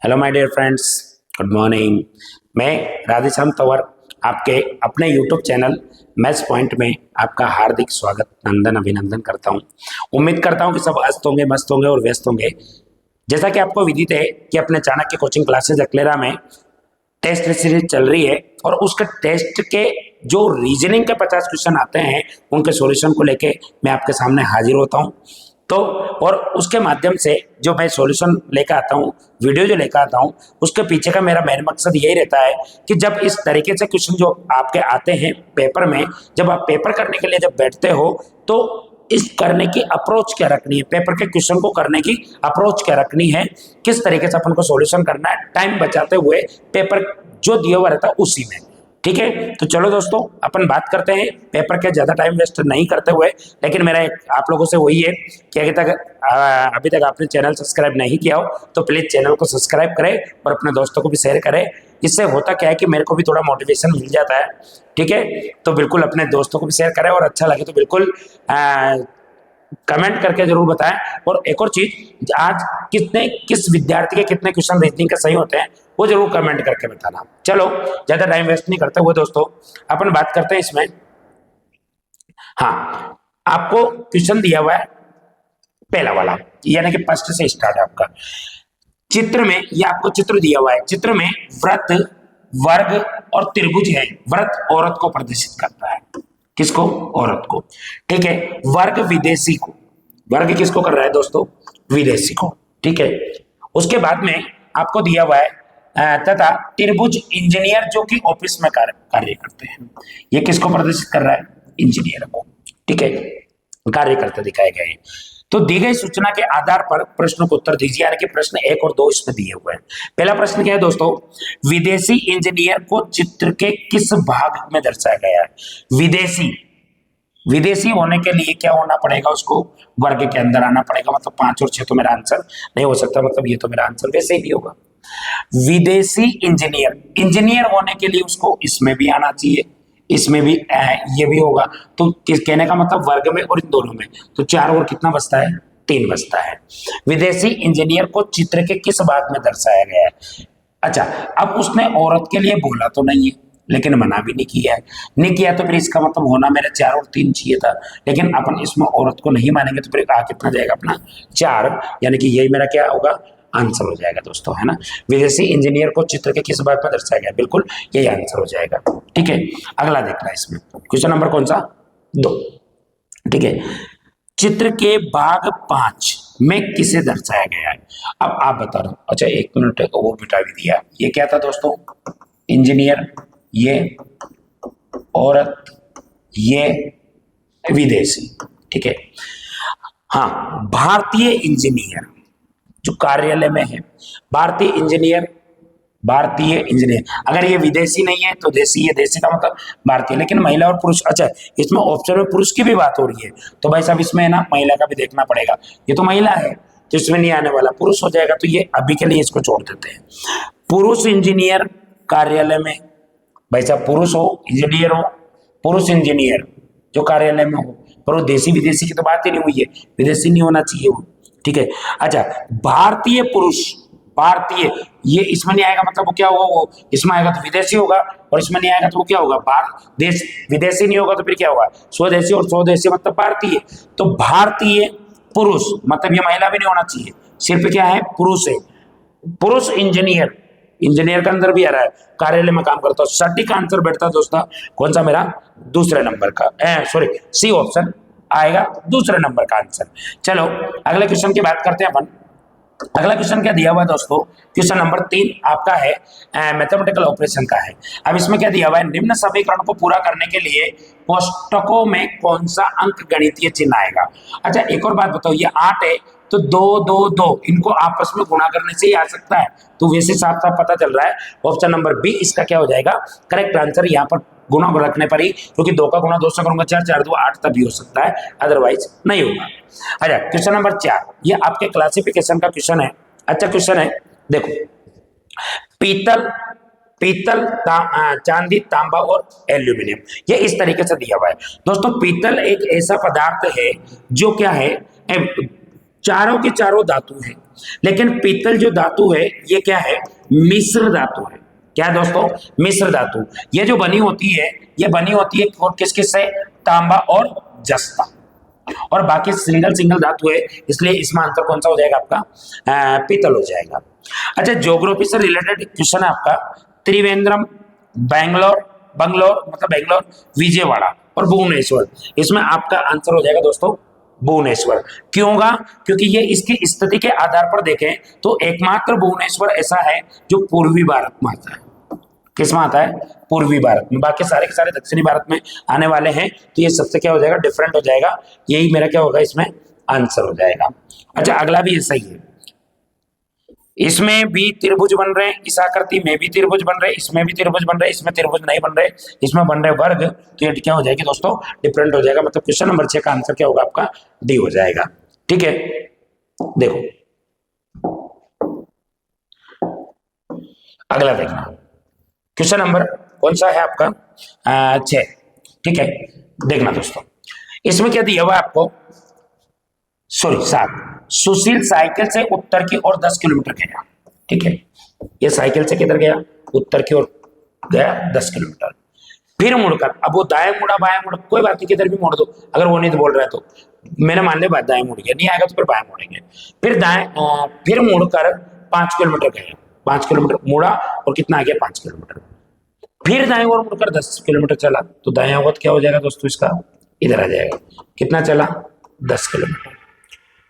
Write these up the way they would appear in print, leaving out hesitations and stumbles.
Hello my dear friends, good morning. मैं राधेश्याम तंवर आपके अपने यूट्यूब चैनल मैथ्स पॉइंट में आपका हार्दिक स्वागत नंदन अभिनंदन करता हूं। उम्मीद करता हूं कि सब अस्त होंगे, मस्त होंगे और व्यस्त होंगे। जैसा कि आपको विदित है कि अपने चाणक्य कोचिंग क्लासेज अकलेरा में टेस्ट सीरीज चल रही है और उसके टेस्ट के जो रीजनिंग के 50 क्वेश्चन आते हैं उनके सॉल्यूशन को लेके मैं आपके सामने हाजिर होता हूं। तो और उसके माध्यम से जो मैं सॉल्यूशन लेकर आता हूँ, वीडियो जो लेकर आता हूँ, उसके पीछे का मेरा मेन मकसद यही रहता है कि जब इस तरीके से क्वेश्चन जो आपके आते हैं पेपर में, जब आप पेपर करने के लिए जब बैठते हो तो इस करने की अप्रोच क्या रखनी है, पेपर के क्वेश्चन को करने की अप्रोच क्या रखनी है, किस तरीके से अपन को सॉल्यूशन करना है टाइम बचाते हुए, पेपर जो दिया हुआ रहता है उसी में। ठीक है, तो चलो दोस्तों अपन बात करते हैं पेपर के, ज्यादा टाइम वेस्ट नहीं करते हुए। लेकिन मेरा आप लोगों से वही है कि अभी तक आपने चैनल सब्सक्राइब नहीं किया हो तो प्लीज चैनल को सब्सक्राइब करें और अपने दोस्तों को भी शेयर करें। इससे होता क्या है कि मेरे को भी थोड़ा मोटिवेशन मिल जाता है। ठीक है, तो बिल्कुल अपने दोस्तों को भी शेयर करें और अच्छा लगे तो बिल्कुल कमेंट करके जरूर बताएं। और एक और चीज, आज किस विद्यार्थी के कितने क्वेश्चन रीजनिंग के सही होते हैं वो जरूर कमेंट करके बताना। चलो ज्यादा टाइम वेस्ट नहीं करते हुए दोस्तों अपन बात करते हैं इसमें। हाँ, आपको क्वेश्चन दिया हुआ है पहला वाला, यानी कि फर्स्ट से स्टार्ट है आपका। चित्र में ये आपको चित्र दिया हुआ है, चित्र में व्रत, वर्ग और त्रिभुज है। व्रत औरत को प्रदर्शित करता है, किसको? औरत को। ठीक है, वर्ग विदेशी को, वर्ग किसको कर रहा है दोस्तों? विदेशी को। ठीक है, उसके बाद में आपको दिया हुआ है तथा त्रिभुज इंजीनियर जो कि ऑफिस में कार्य करते हैं। ये किसको प्रदर्शित कर रहा है? इंजीनियर को। ठीक है, कार्य करते दिखाए गए। तो दी गई सूचना के आधार पर प्रश्न को उत्तर दीजिए, यानी कि प्रश्न 1 और 2 इसमें दिए हुए हैं। पहला प्रश्न क्या है दोस्तों? विदेशी इंजीनियर को चित्र के किस भाग में दर्शाया गया है? विदेशी, विदेशी होने के लिए क्या होना पड़ेगा? उसको वर्ग के अंदर आना पड़ेगा। मतलब 5 और 6 तो मेरा आंसर नहीं हो सकता, मतलब ये तो मेरा आंसर वैसे ही नहीं होगा। विदेशी इंजीनियर, इंजीनियर होने के लिए उसको इसमें भी आना चाहिए, इसमें भी ये भी होगा। तो कहने का मतलब वर्ग में और इन दोनों में, तो 4 और कितना बचता है? 3 बचता है। विदेशी इंजीनियर को चित्र के किस भाग में दर्शाया गया है? अच्छा, अब उसने औरत के लिए बोला तो नहीं है, लेकिन मना भी नहीं किया है। नहीं किया तो फिर इसका मतलब होना मेरा 4 और 3 चाहिए था, लेकिन अपन इसमें औरत को नहीं मानेंगे तो फिर कितना जाएगा अपना? 4, यानी कि यही मेरा क्या होगा? आंसर हो जाएगा दोस्तों, है ना। विदेशी इंजीनियर को चित्र के किस भाग में दर्शाया गया? बिल्कुल यही आंसर हो जाएगा। ठीक है, अगला देखना है इसमें क्वेश्चन नंबर कौन सा? 2। ठीक है, चित्र के भाग 5 में किसे दर्शाया गया है? अब आप बता दो। अच्छा, 1 मिनट वो मिटा भी दिया। ये क्या था दोस्तों? इंजीनियर, ये औरत, ये विदेशी। ठीक है, हाँ, भारतीय इंजीनियर जो कार्यालय में है, भारतीय इंजीनियर, भारतीय इंजीनियर। अगर ये विदेशी नहीं है तो देशी है, देशी का मतलब भारतीय। लेकिन महिला और पुरुष, अच्छा इसमें ऑप्शन में पुरुष की भी बात हो रही है तो भाई साहब इसमें ना महिला का भी देखना पड़ेगा। ये तो महिला है तो इसमें नहीं आने वाला, पुरुष हो जाएगा। तो ये अभी के लिए इसको छोड़ देते हैं। पुरुष इंजीनियर कार्यालय में, भाई साहब पुरुष हो, इंजीनियर हो, पुरुष इंजीनियर जो कार्यालय में हो, पर वो देशी विदेशी की तो बात ही नहीं हुई है, विदेशी नहीं होना चाहिए वो। ठीक है, अच्छा भारतीय पुरुष, भारतीय ये इसमें नहीं आएगा, मतलब वो क्या होगा? वो इसमें आएगा तो विदेशी होगा, और इसमें नहीं आएगा तो वो क्या होगा? देश विदेशी नहीं होगा तो फिर क्या होगा? स्वदेशी, और स्वदेशी मतलब भारतीय। तो भारतीय पुरुष मतलब ये महिला भी नहीं होना चाहिए, सिर्फ क्या है? पुरुष है। पुरुष इंजीनियर, इंजीनियर के अंदर भी आ रहा है, कार्यालय में काम करता है। सटीक आंसर बैठता है दोस्तों कौन सा? मेरा दूसरे नंबर का, सॉरी सी ऑप्शन आएगा दूसरे नंबर का आंसर। चलो अगले क्वेश्चन की बात करते हैं अपन। अगला क्वेश्चन क्या दिया हुआ है दोस्तों? क्वेश्चन नंबर 3 आपका है मैथमेटिकल ऑपरेशन का है। अब इसमें क्या दिया हुआ है? निम्न समीकरण को पूरा करने के लिए कोष्टकों में कौन सा अंक गणितीय चिन्ह आएगा? अच्छा एक और बात बताओ, ये 8 है तो 2 2 2 इनको आपस में गुणा करने से ही आ सकता है, तो वैसे साफ साफ पता चल रहा है ऑप्शन नंबर बी इसका क्या हो जाएगा? Correct answer. यहाँ पर गुणा रखने पर ही, क्योंकि 2 का गुणा 2 से करूंगा 4, 4 2 8 तभी हो सकता है, अदरवाइज नहीं होगा। अच्छा क्वेश्चन नंबर 4 ये आपके क्लासिफिकेशन का क्वेश्चन है। अच्छा क्वेश्चन है, देखो पीतल, चांदी, तांबा और एल्यूमिनियम, ये इस तरीके से दिया हुआ है दोस्तों। पीतल एक ऐसा पदार्थ है जो क्या है? चारों के चारों धातु है, लेकिन पीतल जो धातु है ये क्या है, मिश्र धातु है। क्या है दोस्तों, मिश्र धातु। ये जो बनी होती है, ये बनी होती है और किस किस से, तांबा और जस्ता, और बाकी सिंगल सिंगल धातु है, इसलिए इसमें आंसर कौन सा हो जाएगा आपका, पीतल हो जाएगा। अच्छा, ज्योग्राफी से रिलेटेड क्वेश्चन है आपका, त्रिवेंद्रम, बैंगलोर, बंगलोर मतलब बैंगलोर, विजयवाड़ा और भुवनेश्वर, इसमें आपका आंसर हो जाएगा दोस्तों भुवनेश्वर। क्यों होगा, क्योंकि ये इसकी स्थिति के आधार पर देखें तो एकमात्र भुवनेश्वर ऐसा है जो पूर्वी भारत में आता है। किसमें आता है, पूर्वी भारत में, बाकी सारे के सारे दक्षिणी भारत में आने वाले हैं, तो ये सबसे क्या हो जाएगा, डिफरेंट हो जाएगा। यही मेरा क्या होगा, इसमें आंसर हो जाएगा। अच्छा, अगला भी ऐसा ही है, इसमें भी त्रिभुज बन रहे हैं, इस आकृति में भी त्रिभुज बन रहे हैं, इसमें भी त्रिभुज बन रहे हैं, इसमें त्रिभुज नहीं बन रहे, इसमें बन रहे वर्ग, तो ये क्या हो जाएगी दोस्तों, डिफरेंट हो जाएगा। मतलब क्वेश्चन नंबर 6 का आंसर क्या होगा आपका, डी हो जाएगा। ठीक है, देखो अगला देखना, क्वेश्चन नंबर कौन सा है आपका, 6। ठीक है, देखना दोस्तों, इसमें क्या दिया हुआ है आपको, सॉरी 7। सुशील साइकिल से उत्तर की ओर 10 किलोमीटर गया। ठीक है, ये साइकिल से किधर गया, उत्तर की ओर गया 10 किलोमीटर, फिर मुड़कर, अब वो दाएं मुड़ा बाएं मुड़ा, कोई बात नहीं, किधर भी मोड़ दो, अगर वो नहीं तो बोल रहा है तो मैंने मान लिया दाएं मुड़ गया, नहीं आएगा तो फिर बाएं मुड़ेंगे, फिर दाएं, फिर मुड़कर 5 किलोमीटर गया, 5 किलोमीटर मुड़ा और कितना आ गया, 5 किलोमीटर, फिर दाएं ओर मुड़कर 10 किलोमीटर चला, तो दाएं होगा तो क्या हो जाएगा दोस्तों, इसका इधर आ जाएगा, कितना चला, 10 किलोमीटर।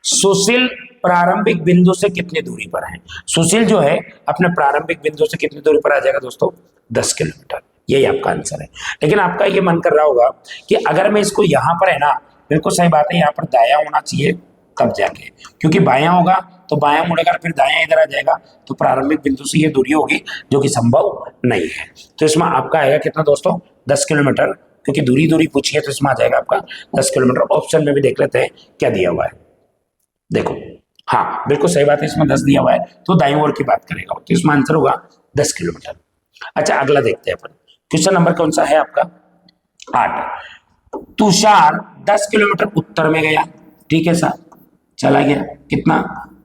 सुशील प्रारंभिक बिंदु से कितनी दूरी पर है, सुशील जो है अपने प्रारंभिक बिंदु से कितनी दूरी पर आ जाएगा दोस्तों, 10 किलोमीटर, यही आपका आंसर है। लेकिन आपका ये मन कर रहा होगा कि अगर मैं इसको यहां पर है ना, बिल्कुल सही बात है, यहाँ पर दाया होना चाहिए तब जाके, क्योंकि बायां होगा तो बायां मुड़ेगा, फिर दायां इधर आ जाएगा, तो प्रारंभिक बिंदु से ये दूरी होगी जो कि संभव नहीं है। तो इसमें आपका आएगा कितना दोस्तों, 10 किलोमीटर, क्योंकि दूरी दूरी पूछी है तो इसमें आ जाएगा आपका 10 किलोमीटर। ऑप्शन में भी देख लेते हैं क्या दिया हुआ है, देखो, हाँ बिल्कुल सही बात है, इसमें 10 दिया हुआ है, तो दाईं ओर की बात करेगा तो इसमें आंसर होगा 10 किलोमीटर। अच्छा, अगला देखते हैं अपन, क्वेश्चन नंबर कौन सा है आपका, 8। तुषार 10 किलोमीटर उत्तर में गया। ठीक है सर, चला गया कितना,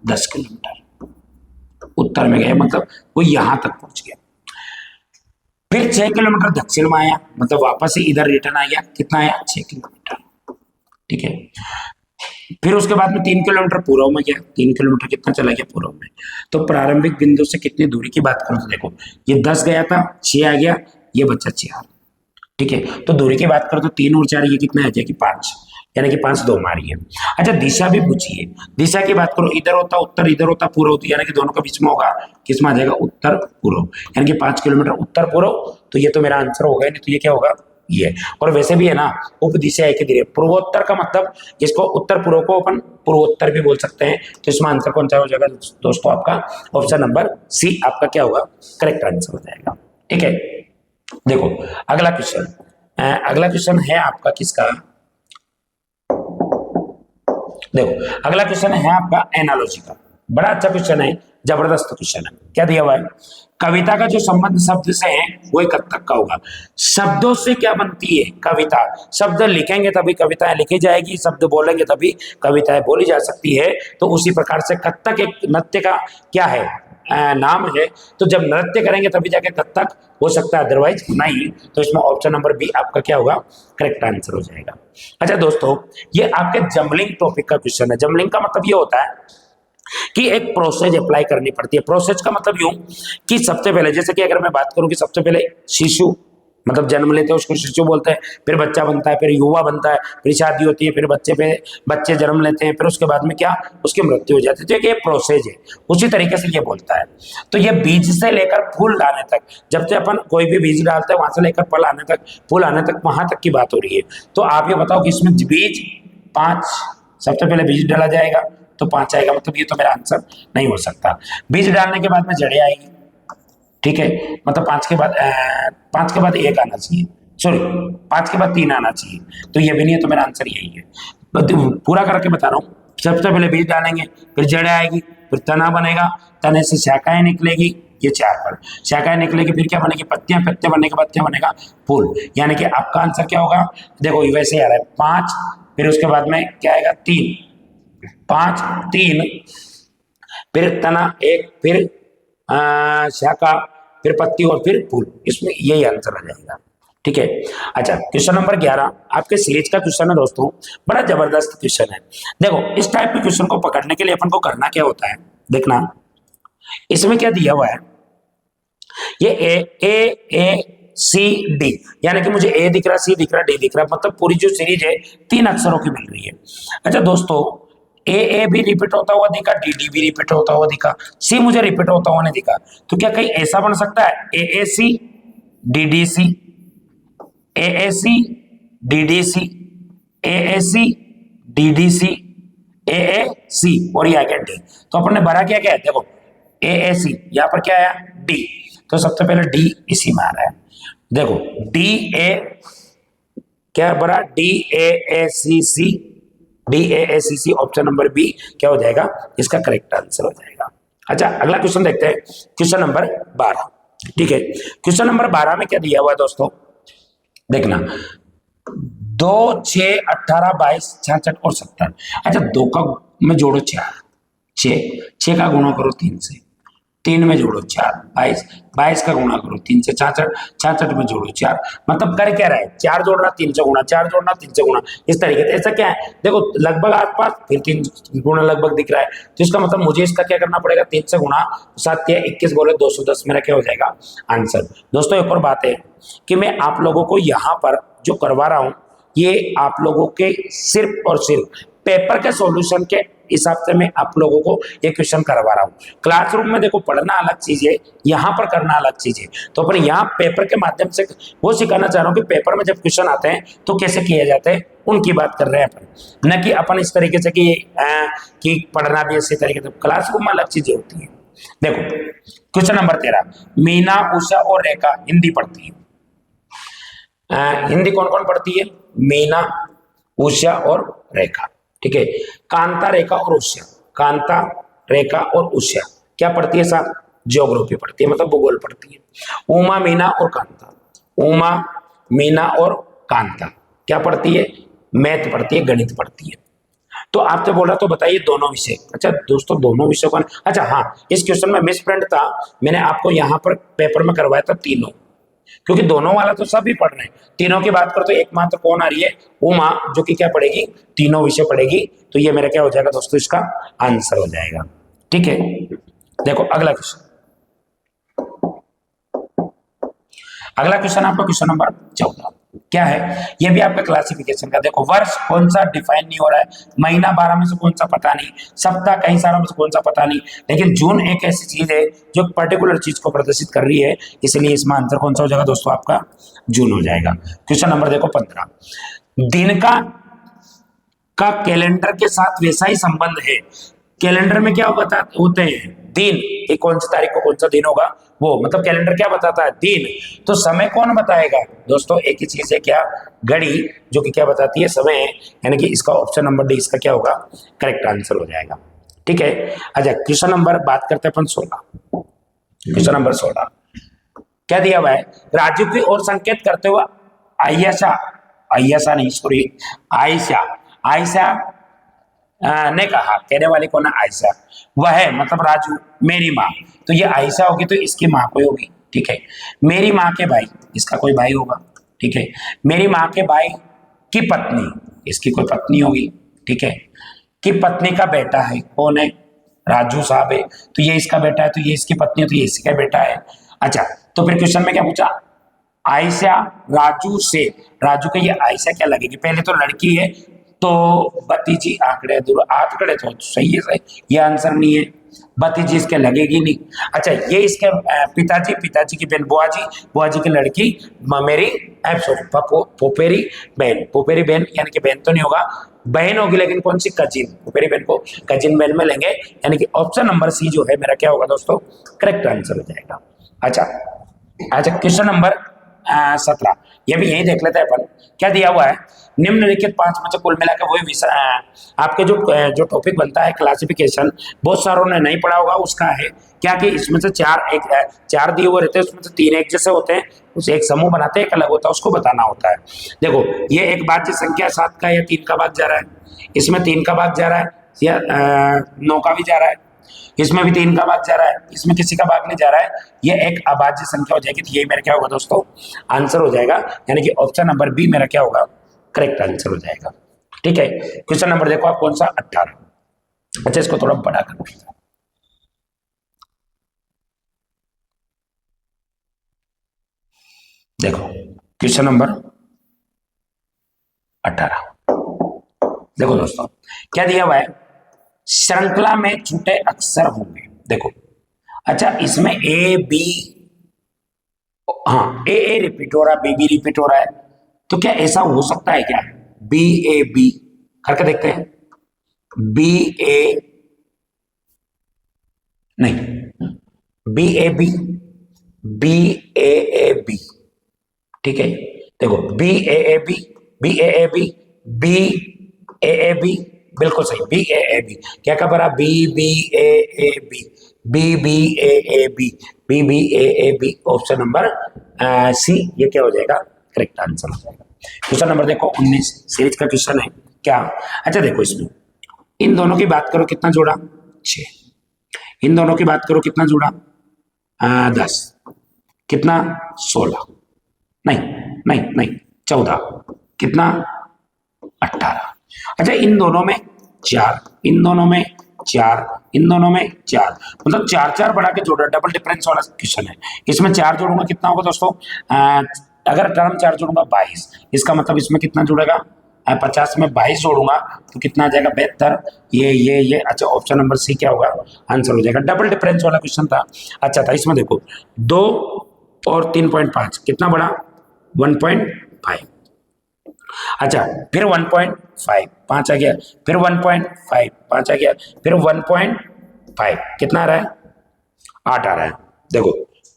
10 किलोमीटर उत्तर में गया, मतलब वो यहां तक पहुंच गया, फिर 6 किलोमीटर दक्षिण में आया, मतलब वापस से इधर रिटर्न आ गया, कितना आया, 6 किलोमीटर। ठीक है, फिर उसके बाद में 3 किलोमीटर पूर्व में गया, 3 किलोमीटर कितना चला गया, पूर्व में। तो प्रारंभिक बिंदु से कितनी दूरी की बात करूं तो देखो, ये 10 गया था, 6 आ गया, ये बच्चा 4। ठीक है, तो दूरी की बात करो तो 3 और 4 ये कितना आ जाएगी, 5, यानी कि 5 2 मारी है। अच्छा, दिशा भी पूछी है, दिशा की बात करो, इधर होता उत्तर, इधर होता पूर्व, होती, यानी कि दोनों के बीच में होगा, किसमें आ जाएगा, उत्तर पूर्व, यानी कि 5 किलोमीटर उत्तर पूर्व, तो ये तो मेरा आंसर होगा, नहीं तो ये क्या होगा, ये। और वैसे भी है ना, उपदिशा एक ही, पूर्वोत्तर का मतलब इसको उत्तर पूर्व को अपन पूर्वोत्तर भी बोल सकते हैं, तो इसमें आंसर कौन सा हो जाएगा दोस्तों, आपका ऑप्शन नंबर सी आपका क्या होगा, करेक्ट आंसर हो जाएगा। ठीक है, देखो अगला क्वेश्चन, अगला क्वेश्चन है आपका किसका, देखो अगला क्वेश्चन है आपका एनालॉजी का, बड़ा अच्छा क्वेश्चन है, जबरदस्त क्वेश्चन है। क्या दिया हुआ है, कविता का जो संबंध शब्द से है वो कब तक का होगा, शब्दों से क्या बनती है कविता, शब्द लिखेंगे तभी कविताएं लिखी जाएगी, शब्द बोलेंगे तभी कविताएं बोली जा सकती है। तो उसी प्रकार से कत्थक एक नृत्य का क्या है, नाम है, तो जब नृत्य करेंगे तभी जाके कत्थक हो सकता है, अदरवाइज नहीं। तो इसमें ऑप्शन नंबर बी आपका क्या होगा, करेक्ट आंसर हो जाएगा। अच्छा दोस्तों, ये आपके जमलिंग टॉपिक का क्वेश्चन है। जमलिंग का मतलब ये होता है कि एक प्रोसेस अप्लाई करनी पड़ती है। प्रोसेस का मतलब यूं कि सबसे पहले, जैसे कि अगर मैं बात करूं कि सबसे पहले शिशु मतलब जन्म लेते हैं उसको शिशु बोलते हैं, फिर बच्चा बनता है, फिर युवा बनता है, फिर शादी होती है, फिर बच्चे जन्म लेते हैं, फिर उसके बाद में क्या, उसकी मृत्यु हो जाती है। तो ये प्रोसेस है, उसी तरीके से ये बोलता है। तो ये बीज से लेकर फूल आने तक, जब से अपन कोई भी बीज डालते हैं वहां से लेकर फल आने तक, फूल आने तक, वहां तक की बात हो रही है। तो आप ये बताओ कि इसमें बीज 5, सबसे पहले बीज डाला जाएगा तो 5 आएगा, मतलब ये तो मेरा आंसर नहीं हो सकता। बीज डालने के बाद में जड़ें आएगी, ठीक है, मतलब 5 के बाद 1 आना चाहिए, सॉरी 5 के बाद 3 आना चाहिए, तो ये भी नहीं है, तो मेरा आंसर यही है। पूरा करके बता रहा हूँ, सबसे पहले बीज डालेंगे, फिर जड़ें आएगी, फिर तना बनेगा, तने से शाखाएं निकलेगी, ये 4 पर शाखाएं निकलेगी, फिर क्या बनेगी, पत्तियां, पत्ते बनने के बाद क्या बनेगा, फूल। यानी कि आपका आंसर क्या होगा, देखो वैसे ही आ रहा है 5, फिर उसके बाद में क्या आएगा 3, 5 3, फिर तना एक, फिर शाखा, फिर पत्ती और फिर फूल। इसमें यही आंसर आ जाएगा। ठीक है। अच्छा, क्वेश्चन नंबर 11 आपके सीरीज का क्वेश्चन है दोस्तों, बड़ा जबरदस्त क्वेश्चन है। देखो, इस टाइप के क्वेश्चन को पकड़ने के लिए अपन को करना क्या होता है, देखना इसमें क्या दिया हुआ है। ये ए सी डी, यानी कि मुझे ए दिख रहा, सी दिख रहा, डी दिख रहा, मतलब पूरी जो सीरीज है 3 अक्षरों की मिल रही है। अच्छा दोस्तों, ए भी रिपीट होता हुआ दिखा, डी डी भी रिपीट होता हुआ दिखा, सी मुझे रिपीट होता हुआ नहीं दिखा, तो क्या कहीं ऐसा बन सकता है ए सी डी डी सी, ए सी डी डी सी, ए सी डी डी सी, ए सी और ये आ गया डी। तो अपन ने भरा क्या क्या है, देखो ए सी, यहां पर क्या आया डी, तो सबसे पहले डी इसी में आ रहा है। देखो डी ए क्या भरा, D A C C, D A C C, option number B क्या हो जाएगा, इसका करेक्ट आंसर हो जाएगा। अच्छा, अगला क्वेश्चन देखते हैं, क्वेश्चन नंबर 12। ठीक है, क्वेश्चन नंबर 12 में क्या दिया हुआ है दोस्तों, देखना 2 6 18 22 66 और 70। अच्छा, 2 का में जोड़ो 4, 6 का गुणा करो 3 से, 3 में जोड़ो 4, 22, 22 का गुणा करो 3 से 66, 66 में जोड़ो 4, मतलब कर क्या रहा है, 4 जोड़ रहा 3 से गुणा, 4 जोड़ना 3 से गुणा, इस तरीके से। ऐसा क्या है, देखो लगभग आसपास, फिर 3 गुणा लगभग दिख रहा है, तो इसका मतलब मुझे इसका क्या करना पड़ेगा, 3 से गुणा, 7 या 21 बोले 210, मेरा क्या हो जाएगा आंसर। दोस्तों एक और बात है कि मैं आप लोगों को यहाँ पर जो करवा रहा हूं, ये आप लोगों के सिर्फ और सिर्फ पेपर के सॉल्यूशन के हिसाब से मैं आप लोगों को ये क्वेश्चन करवा रहा हूँ। क्लासरूम में देखो पढ़ना अलग चीज है, यहाँ पर करना अलग चीज है, तो अपन यहाँ पेपर के माध्यम से वो सिखाना चाह रहा हूँ कि पेपर में जब क्वेश्चन आते हैं तो कैसे किए जाते हैं, उनकी बात कर रहे हैं अपन, न कि अपन इस तरीके से कि पढ़ना भी इसी तरीके से। क्लासरूम में अलग चीजें होती है। देखो क्वेश्चन नंबर 13, मीना, उषा और रेखा हिंदी पढ़ती है। हिंदी कौन कौन पढ़ती है, मीना, उषा और रेखा। ठीक है, कांता, रेखा और उषा, कांता, रेखा और उषा क्या पढ़ती है साहब, ज्योग्राफी पढ़ती है, मतलब भूगोल पढ़ती है। उमा, मीना और कांता, उमा, मीना और कांता क्या पढ़ती है, मैथ पढ़ती है, गणित पढ़ती है। तो आपसे बोल रहा तो बताइए दोनों विषय। अच्छा दोस्तों, दोनों विषयों का, अच्छा हाँ, इस क्वेश्चन में मिस प्रिंट था, मैंने आपको यहाँ पर पेपर में करवाया था तीनों, क्योंकि दोनों वाला तो सभी पढ़ रहे हैं, तीनों की बात करो तो एकमात्र कौन आ रही है, उमा, जो कि क्या पढ़ेगी, तीनों विषय पढ़ेगी। तो ये मेरा क्या हो जाएगा दोस्तों, इसका आंसर हो जाएगा। ठीक है, देखो अगला क्वेश्चन, अगला क्वेश्चन आपका क्वेश्चन नंबर 14 क्या है, ये भी आपका क्लासिफिकेशन का। देखो वर्ष कौन सा डिफाइन नहीं हो रहा है, महीना 12 में से कौन सा पता नहीं, सप्ताह कई सारों में से कौन सा पता नहीं, लेकिन जून एक ऐसी चीज है जो पर्टिकुलर चीज को प्रदर्शित कर रही है, इसलिए इसमें आंसर कौन सा हो जाएगा दोस्तों, आपका जून हो जाएगा। क्वेश्चन नंबर देखो 15, दिन का कैलेंडर के साथ वैसा ही संबंध है। कैलेंडर में क्या होते हैं दिन, कि कौन सी तारीख को कौन सा दिन होगा, वो मतलब कैलेंडर क्या बताता है, दिन। तो समय कौन बताएगा दोस्तों, एक ही चीज है क्या, घड़ी, जो कि क्या बताती है, समय, यानी कि इसका ऑप्शन नंबर डी इसका क्या होगा, करेक्ट आंसर हो जाएगा। ठीक है। अच्छा क्वेश्चन नंबर बात करते हैं अपन 16, क्वेश्चन नंबर 16 क्या दिया हुआ है, राजू की ओर संकेत करते हुए आयशा नहीं सॉरी आयशा ने कहा, कहने वाली कौन है, आयशा, वह मतलब राजू, मेरी माँ, तो ये आयशा होगी तो इसकी माँ कोई होगी। ठीक है, मेरी माँ के भाई, इसका कोई भाई होगा। ठीक है, मेरी माँ के भाई की पत्नी, इसकी कोई पत्नी होगी। ठीक है, कि पत्नी का बेटा है, कौन है, राजू साहब है, तो ये इसका बेटा है, तो ये इसकी पत्नी है, तो ये इसका बेटा है। अच्छा, तो फिर क्वेश्चन में क्या पूछा, आयशा राजू से, राजू के ये आयशा क्या लगेगी, पहले तो लड़की है, तो भतीजी आंकड़े दूर, आंकड़े तो सही है, सही, ये आंसर नहीं है, भतीजी इसके लगेगी नहीं। अच्छा, ये इसके पिताजी की बहन, बुआजी की लड़की, मेरी पोपेरी बहन, यानी कि बहन तो नहीं होगा, बहन होगी, लेकिन कौन सी, कजिन, पोपेरी बहन को कजिन बहन में लेंगे, यानी कि ऑप्शन नंबर सी जो है मेरा क्या होगा दोस्तों, करेक्ट आंसर हो जाएगा। अच्छा क्वेश्चन नंबर 17, ये भी यही देख लेते हैं अपन, क्या दिया हुआ है, निम्नलिखित 5 में से कुल मिलाकर वही विषय आपके जो टॉपिक बनता है क्लासिफिकेशन, बहुत सारों ने नहीं पढ़ा होगा, उसका है क्या कि इसमें से 4 दिए हुए रहते हैं, उसमें से 3 एक जैसे होते हैं, उसे एक समूह बनाते हैं, एक अलग होता है, उसको बताना होता है। देखो ये एक भाज्य संख्या 7 का या 3 का भाग जा रहा है, इसमें 3 का भाग जा रहा है या 9 का भी जा रहा है, इसमें भी 3 का भाग जा रहा है, इसमें किसी का भाग नहीं जा रहा है, ये एक अभाज्य संख्या हो जाएगी। तो यही मेरा क्या होगा दोस्तों, आंसर हो जाएगा, यानी कि ऑप्शन नंबर बी मेरा क्या होगा, करेक्ट आंसर हो जाएगा। ठीक है, क्वेश्चन नंबर देखो आप कौन सा, 18। अच्छा, इसको थोड़ा बड़ा कर दीजिए। देखो क्वेश्चन नंबर 18, देखो दोस्तों क्या दिया हुआ है, श्रृंखला में छूटे अक्षर होंगे। देखो अच्छा, इसमें ए बी, हाँ ए रिपीट हो रहा है, बी बी रिपीट हो रहा है, तो क्या ऐसा हो सकता है क्या, बी ए बी करके देखते हैं, बी ए, नहीं, B A B, B A B, ठीक है। देखो B A B, B A B, B A B, बिल्कुल सही, बी ए बी, क्या खबर है, B B A B, B B A B, B B A B, option number C, ये क्या हो जाएगा, करेक्ट आंसर हो जाएगा। क्वेश्चन नंबर देखो 19 सीरीज का क्वेश्चन है क्या। अच्छा देखो, इसमें इन दोनों की बात करो, कितना जोड़ा, 6, इन दोनों की बात करो, कितना जोड़ा, 10, कितना, 16, नहीं नहीं नहीं, 14, कितना, 18। अच्छा, इन दोनों में 4, इन दोनों में 4, इन दोनों में 4, मतलब 4 4 बढ़ा के जोड़ा, डबल डिफरेंस वाला क्वेश्चन है। इसमें 4 जोड़ूंगा कितना होगा दोस्तों, अगर टर्म 4 जोड़ूंगा 22, इसका मतलब इसमें कितना जुड़ेगा, 50 में 22 जोड़ूंगा तो कितना आ जाएगा, 72, ये। अच्छा, ऑप्शन नंबर सी क्या होगा, आंसर हो जाएगा। डबल डिफरेंस वाला क्वेश्चन था, अच्छा था। इसमें देखो 2 और 3.5 कितना बड़ा, 1.5, अच्छा फिर 1.5, 5 आ गया, फिर 1.5, 5 आ गया, फिर 1.5, कितना आ रहा है, 8 आ रहा है। देखो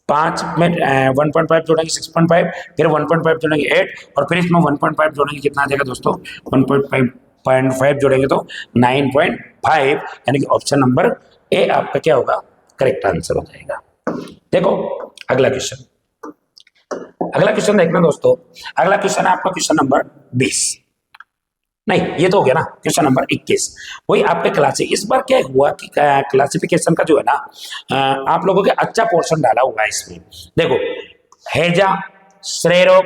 5 में 1.5 जोड़ेंगे 6.5, फिर 1.5 जोड़ेंगे 8, और फिर इसमें 1.5 जोड़ेंगे कितना आ जाएगा दोस्तों, 1.5 जोड़ेंगे तो 9.5, यानी कि ऑप्शन नंबर ए आपका क्या होगा, करेक्ट आंसर हो जाएगा। देखो अगला क्वेश्चन, अगला क्वेश्चन देखना दोस्तों, अगला क्वेश्चन है आपका क्वेश्चन नंबर 20, नहीं ये तो हो गया ना, क्वेश्चन नंबर 21। वही आपके क्लास, इस बार क्या हुआ कि क्लासिफिकेशन का जो है ना, आप लोगों के अच्छा पोर्शन डाला हुआ है इसमें। देखो हैजा, श्रेय रोग,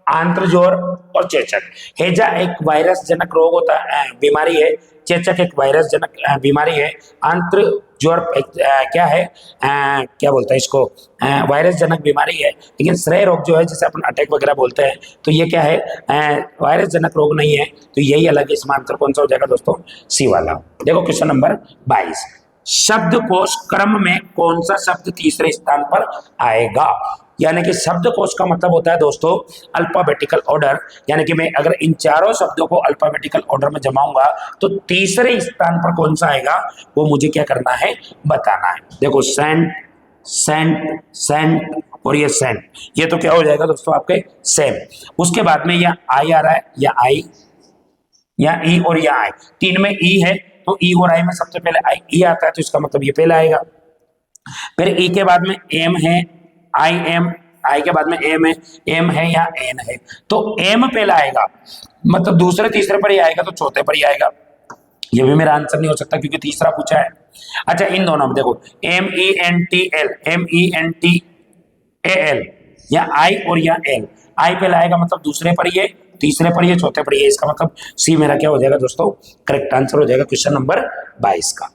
आंत्रज्वर और चेचक। हैजा एक वायरस जनक रोग होता है, बीमारी है। चेचक एक वायरस जनक बीमारी है। आंत्रज्वर क्या है, क्या बोलते हैं इसको, वायरस जनक बीमारी है। लेकिन श्रेय रोग जो है, जिसे अपन अटैक वगैरह बोलते हैं, तो ये क्या है, वायरस जनक रोग नहीं है। तो यही अलग है, इसमें आंसर कौन सा हो जाएगा दोस्तों, सी वाला। देखो क्वेश्चन नंबर 22, शब्दकोश क्रम में कौन सा शब्द तीसरे स्थान पर आएगा। यानी कि शब्दकोश का मतलब होता है दोस्तों अल्फाबेटिकल ऑर्डर, यानी कि मैं अगर इन चारों शब्दों को अल्फाबेटिकल ऑर्डर में जमाऊंगा तो तीसरे स्थान पर कौन सा आएगा, वो मुझे क्या करना है, बताना है। देखो सेंट, सेंट, सेंट और ये सेंट, ये तो क्या हो जाएगा दोस्तों आपके सेम। उसके बाद में या आई आ रहा है, या आई, या ई और या आई, तीन में ई है तो ई और आई में सबसे पहले आई ई आता है, तो इसका मतलब ये पहले आएगा। फिर ई के बाद में एम है, आई एम, आई के बाद में एम है, एम है या एन है, तो एम पहले आएगा, मतलब दूसरे तीसरे पर ही आएगा, तो चौथे पर ही आएगा। ये भी मेरा आंसर नहीं हो सकता क्योंकि तीसरा पूछा है। अच्छा इन दोनों में देखो M E N T L, M E N T A L, या आई और या एल, आई पहले आएगा मतलब दूसरे पर ही है, तीसरे पर ही है, चौथे पर ही है, इसका मतलब सी मेरा क्या हो जाएगा दोस्तों, करेक्ट आंसर हो जाएगा क्वेश्चन नंबर 22 का।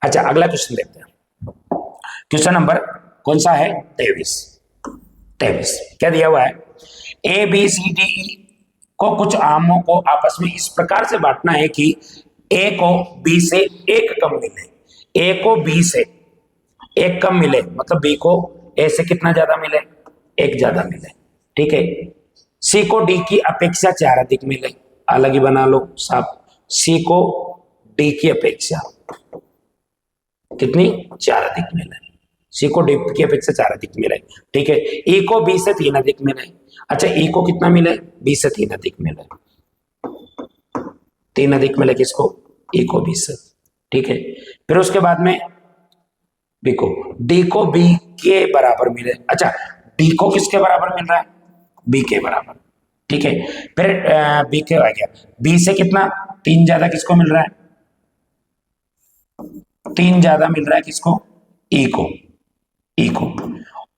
अच्छा अगला क्वेश्चन देखते हैं, क्वेश्चन नंबर कौन सा है, 23। 23 क्या दिया हुआ है, A B C D E को कुछ आमों को आपस में इस प्रकार से बांटना है कि ए को बी से एक कम मिले, ए को बी से एक कम मिले, मतलब बी को ए से कितना ज्यादा मिले, एक ज्यादा मिले, ठीक है। सी को डी की अपेक्षा 4 अधिक मिले, अलग ही बना लो साहब, सी को डी की अपेक्षा कितनी, 4 अधिक मिले, सी को डी की अपेक्षा 4 अधिक मिले, ठीक है। ई को बी से 3 अधिक मिले, अच्छा ई को कितना मिले, बी से 3 अधिक मिले, 3 अधिक मिले किसको, ई को बी से, ठीक है। फिर उसके बाद में बी को, डी को बी के बराबर मिले, अच्छा डी को किसके बराबर मिल रहा है, बी के बराबर, ठीक है। फिर बी के आ गया, बी से कितना 3 ज्यादा किसको मिल रहा है, 3 ज्यादा मिल रहा है किसको, ई को, ई को,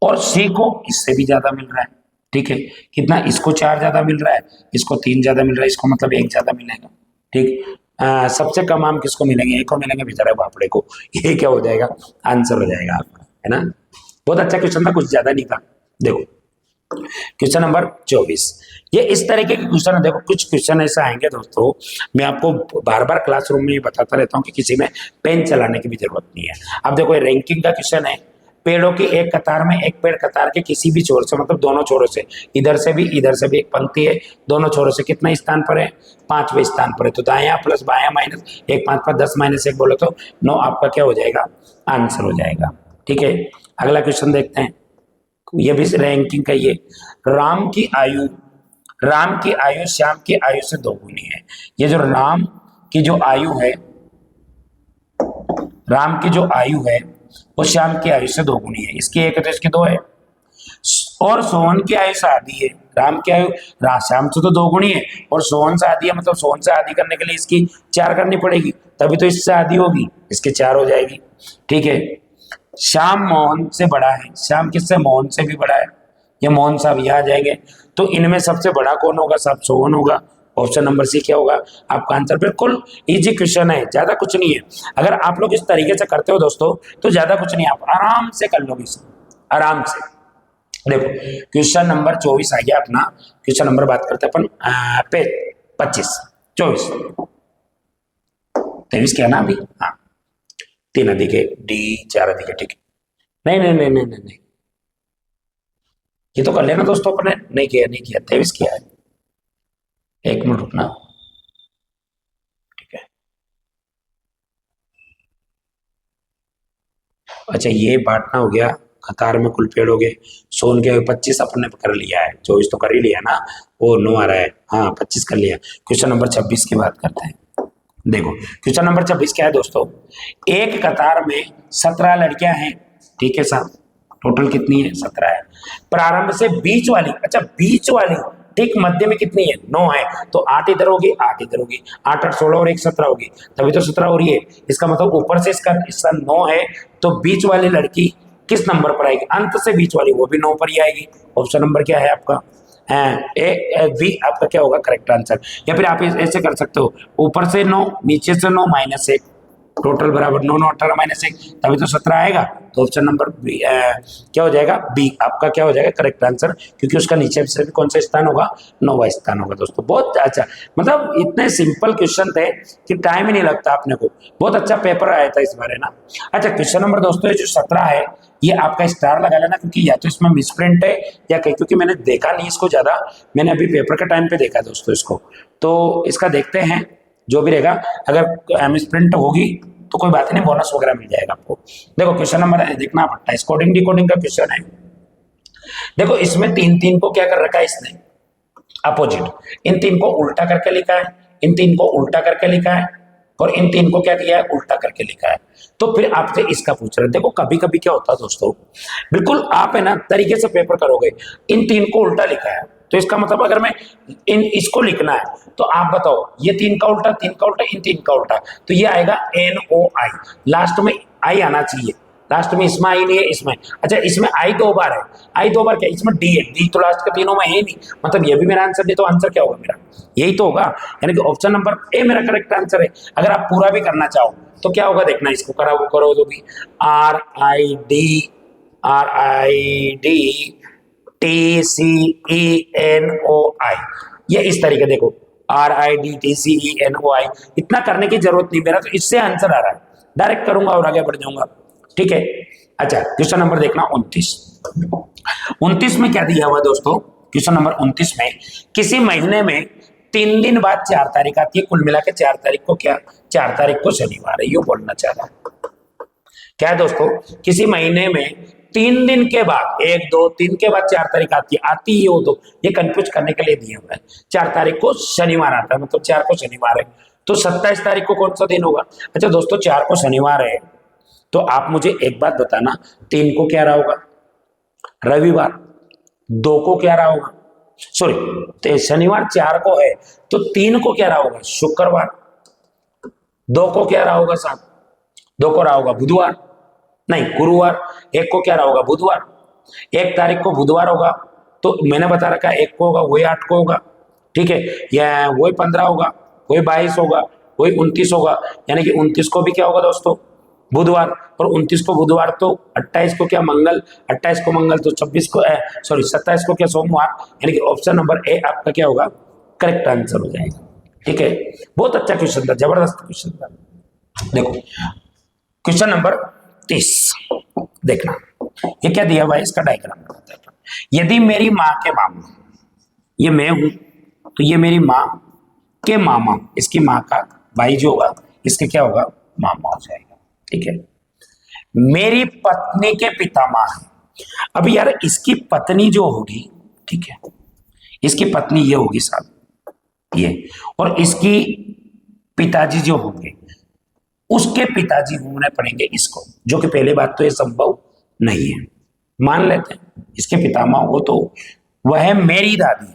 और सी को इससे भी ज्यादा मिल रहा है। ठीक है, कितना, इसको 4 ज्यादा मिल रहा है, इसको 3 ज्यादा मिल रहा है, इसको मतलब 1 ज्यादा मिलेगा। ठीक, सबसे कम आम किसको मिलेंगे, एक को मिलेंगे बेचारे बापड़े को। ये क्या हो जाएगा, आंसर हो जाएगा आपका, है ना। बहुत अच्छा क्वेश्चन था, कुछ ज्यादा नहीं था। देखो क्वेश्चन नंबर 24, ये इस तरीके के क्वेश्चन है। देखो कुछ क्वेश्चन ऐसा आएंगे दोस्तों, मैं आपको बार बार क्लासरूम में ये बताता रहता हूँ कि किसी में पेन चलाने की भी जरूरत नहीं है। अब देखो ये रैंकिंग का क्वेश्चन है, पेड़ों की एक कतार में एक पेड़ कतार के किसी भी छोर से, मतलब दोनों छोरों से, इधर से भी एक पंक्ति है, दोनों छोरों से कितना स्थान पर है, 5वें स्थान पर है। तो दायां प्लस बायां माइनस 1, 5 5 10 -1 बोलो तो 9 आपका क्या हो जाएगा, आंसर हो जाएगा। ठीक है, अगला क्वेश्चन देखते हैं, ये भी रैंकिंग का। ये राम की आयु श्याम की आयु से 2 गुनी है। ये जो राम की जो आयु है, राम की जो आयु है वो श्याम की आयु से 2 गुनी है। इसकी 1 है तो इसकी 2 है। और सोहन की आयु से आधी है। राम की आयु श्याम से तो 2 गुनी है, और सोहन से आधी है, मतलब सोहन से आधी करने के लिए इसकी 4 करनी पड़ेगी, तभी तो इससे आधी होगी, इसके 4 हो जाएगी। ठीक है, श्याम मोहन से बड़ा है। श्याम किससे, मोहन से भी बड़ा है। ये मोहन साहब यहाँ आ जाएंगे, तो इनमें सबसे बड़ा कौन होगा साहब, सोहन होगा। ऑप्शन नंबर सी क्या होगा आपका आंसर। बिल्कुल इजी क्वेश्चन है, ज्यादा कुछ नहीं है। अगर आप लोग इस तरीके से करते हो दोस्तों तो ज्यादा कुछ नहीं, आप आराम से कर लोगे इसे, आराम से। देखो क्वेश्चन नंबर 24 आ गया अपना। क्वेश्चन नंबर बात करते हैं अपन पे 25 24 23 क्या ना अभी, हाँ 3 अधिके डी 4 अधिके, ठीक है। नहीं नहीं नहीं नहीं नहीं, ये तो कर लेना दोस्तों, अपने नहीं किया 23 किया है। 1 मिनट रुकना, ठीक है। अच्छा ये बांटना हो गया, कतार में कुल पेड़ हो गए। सोन के 25 अपने कर लिया है, 24 तो कर ही लिया ना, वो 9 आ रहा है, हाँ 25 कर लिया। क्वेश्चन नंबर 26 की बात करते हैं। देखो क्वेश्चन नंबर 26 क्या है दोस्तों, एक कतार में 17 लड़कियां हैं, ठीक है साहब, टोटल कितनी है, 17 है। प्रारंभ से बीच वाली, अच्छा बीच वाली ठीक मध्य में कितनी है, 9 है, तो 8 इधर होगी 8 इधर होगी, 8 8 16 और 1 17 होगी, तभी तो 17 हो रही है। इसका मतलब ऊपर से इसका 9 है, तो बीच वाली लड़की किस नंबर पर आएगी, अंत से बीच वाली, वो भी 9 पर ही आएगी। ऑप्शन नंबर क्या है आपका, वी आपका क्या होगा करेक्ट आंसर। या फिर आप ऐसे कर सकते हो, ऊपर से 9 नीचे से 9 -1, टोटल बराबर 9 9 18 -1, तभी तो 17 आएगा। तो ऑप्शन नंबर बी क्या हो जाएगा, बी आपका क्या हो जाएगा करेक्ट आंसर, क्योंकि उसका नीचे से भी कौन सा स्थान होगा, 9वां स्थान होगा दोस्तों। बहुत अच्छा, मतलब इतने सिंपल क्वेश्चन थे कि टाइम ही नहीं लगता अपने को। बहुत अच्छा पेपर आया था इस बार, है ना। अच्छा क्वेश्चन नंबर दोस्तों ये जो 17 है, ये आपका स्टार लगा लेना, क्योंकि या तो इसमें मिसप्रिंट है या कहीं, क्योंकि मैंने देखा नहीं इसको ज्यादा, मैंने अभी पेपर के टाइम पे देखा दोस्तों इसको। तो इसका देखते हैं जो भी रहेगा, अगर मिसप्रिंट होगी तो कोई बात नहीं, बोनस वगैरह मिल जाएगा आपको। देखो क्वेश्चन नंबर देखना पड़ता है, कोडिंग डिकोडिंग का क्वेश्चन है। देखो इसमें 3 3 को क्या कर रखा है इसने, अपोजिट, इन 3 को उल्टा करके लिखा है, इन 3 को उल्टा करके लिखा है, और इन 3 को क्या किया है, उल्टा करके लिखा है। तो फिर आपसे इसका पूछ रहे हैं। देखो कभी कभी क्या होता है दोस्तों, बिल्कुल आप है ना तरीके से पेपर करोगे, इन 3 को उल्टा लिखा है, तो इसका मतलब अगर मैं इसको लिखना है तो आप बताओ, ये 3 का उल्टा, 3 का उल्टा, इन 3 का उल्टा, तो ये आएगा NOI, लास्ट में आई आना चाहिए, लास्ट में इसमें आई नहीं है, इसमें अच्छा इसमें आई 2 बार है, आई 2 बार क्या, इसमें डी है, डी तो लास्ट के तीनों में है नहीं, मतलब ये भी मेरा आंसर नहीं, तो आंसर क्या होगा मेरा, यही तो होगा, यानी कि ऑप्शन नंबर ए मेरा करेक्ट आंसर है। अगर आप पूरा भी करना चाहो तो क्या होगा देखना, इसको करो तो भी RID TCENOI, ये इस तरीके, देखो RID TCENOI, इतना करने की जरूरत नहीं, मेरा तो इससे आंसर आ रहा है, डायरेक्ट करूंगा और आगे बढ़ जाऊंगा, ठीक है। अच्छा क्वेश्चन नंबर देखना 29 में क्या दिया हुआ दोस्तों, क्वेश्चन नंबर 29 में किसी महीने में 3 दिन बाद 4 तारीख आती है, कुल मिला के 4 तारीख को क्या, 4 तारीख को शनिवार है, ये बोलना चाह रहा है। क्या है दोस्तों, किसी महीने में 3 दिन के बाद, 1 2 3 के बाद 4 तारीख आती है वो, तो ये कंफ्यूज करने के लिए दिया हुआ है। 4 तारीख को शनिवार आता है, मतलब 4 को शनिवार है, तो 27 तारीख को कौन सा दिन होगा। अच्छा दोस्तों 4 को शनिवार है, तो आप मुझे एक बात बताना, 3 को क्या रहा होगा, रविवार, 2 को क्या रहा होगा, सॉरी तो शनिवार 4 को है, तो 3 को क्या रहा होगा, शुक्रवार, 2 को क्या रहा होगा साहब, 2 को रहा होगा बुधवार, नहीं गुरुवार, 1 को क्या रहा होगा बुधवार, 1 तारीख को बुधवार होगा, तो मैंने बता रखा है 1 को होगा वही 8 को होगा, ठीक है, या वही 15 होगा, वही 22 होगा, वही 29 होगा, यानी कि 29 को भी क्या होगा दोस्तों बुधवार, और 29 को बुधवार तो 28 को क्या मंगल, 28 को मंगल तो 26 को सॉरी 27 को क्या सोमवार, यानी कि ऑप्शन नंबर ए आपका क्या होगा करेक्ट आंसर हो जाएगा। ठीक है, बहुत अच्छा क्वेश्चन था, जबरदस्त क्वेश्चन था। देखो क्वेश्चन नंबर 30 देखना, ये क्या दिया हुआ है इसका डायग्राम बताते हैं। यदि मेरी माँ के मामा, ये मैं हूं तो ये मेरी माँ के मामा, इसकी माँ का भाई जो होगा इसके क्या होगा मामा हो जाएगा। ठीक है, मेरी पत्नी के पितामह है। अब यार इसकी पत्नी जो होगी, ठीक है, इसकी पत्नी ये होगी साहब ये, और इसकी पिताजी जो होंगे उसके पिताजी होने पड़ेंगे इसको, जो कि पहली बात तो ये संभव नहीं है। मान लेते हैं इसके पितामह हो तो वह है मेरी दादी,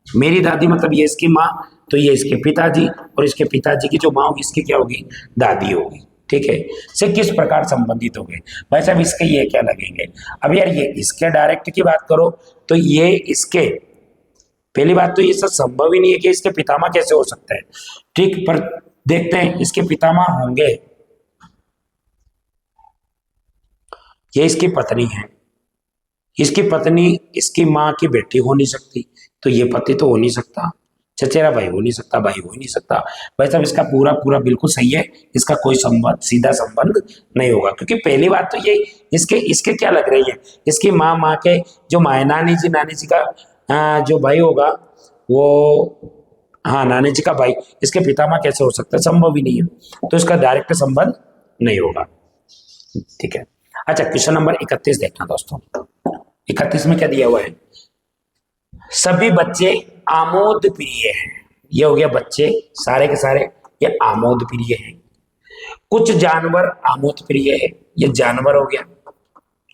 मेरी दादी मतलब ये इसकी माँ, तो ये इसके पिताजी, और इसके पिताजी की जो माँ होगी इसकी क्या होगी दादी होगी। ठीक है, से किस प्रकार संबंधित हो गए भाई साहब, इसके ये क्या लगेंगे। अब यार ये इसके डायरेक्ट की बात करो तो ये इसके, पहली बात तो ये सब संभव ही नहीं है कि इसके पितामह कैसे हो सकता है। ठीक, पर देखते हैं इसके पितामह होंगे, ये इसकी पत्नी है, इसकी पत्नी इसकी माँ की बेटी हो नहीं सकती, तो ये पति तो हो नहीं सकता, चचेरा भाई हो नहीं सकता, भाई हो नहीं सकता। भाई साहब इसका पूरा पूरा बिल्कुल सही है, इसका कोई संबंध सीधा संबंध नहीं होगा, क्योंकि पहली बात तो ये इसके इसके क्या लग रही है, इसकी माँ के जो माँ नानी जी का जो भाई होगा वो, हाँ नानी जी का भाई, इसके पितामह कैसे हो सकता है, संभव ही नहीं है, तो इसका डायरेक्ट संबंध नहीं होगा। ठीक है, अच्छा क्वेश्चन नंबर 31 देखना दोस्तों। 31 में क्या दिया हुआ है, सभी बच्चे आमोद प्रिय हैं। ये हो गया बच्चे सारे के सारे ये आमोद प्रिय हैं। कुछ जानवर आमोद प्रिय है, ये जानवर हो गया।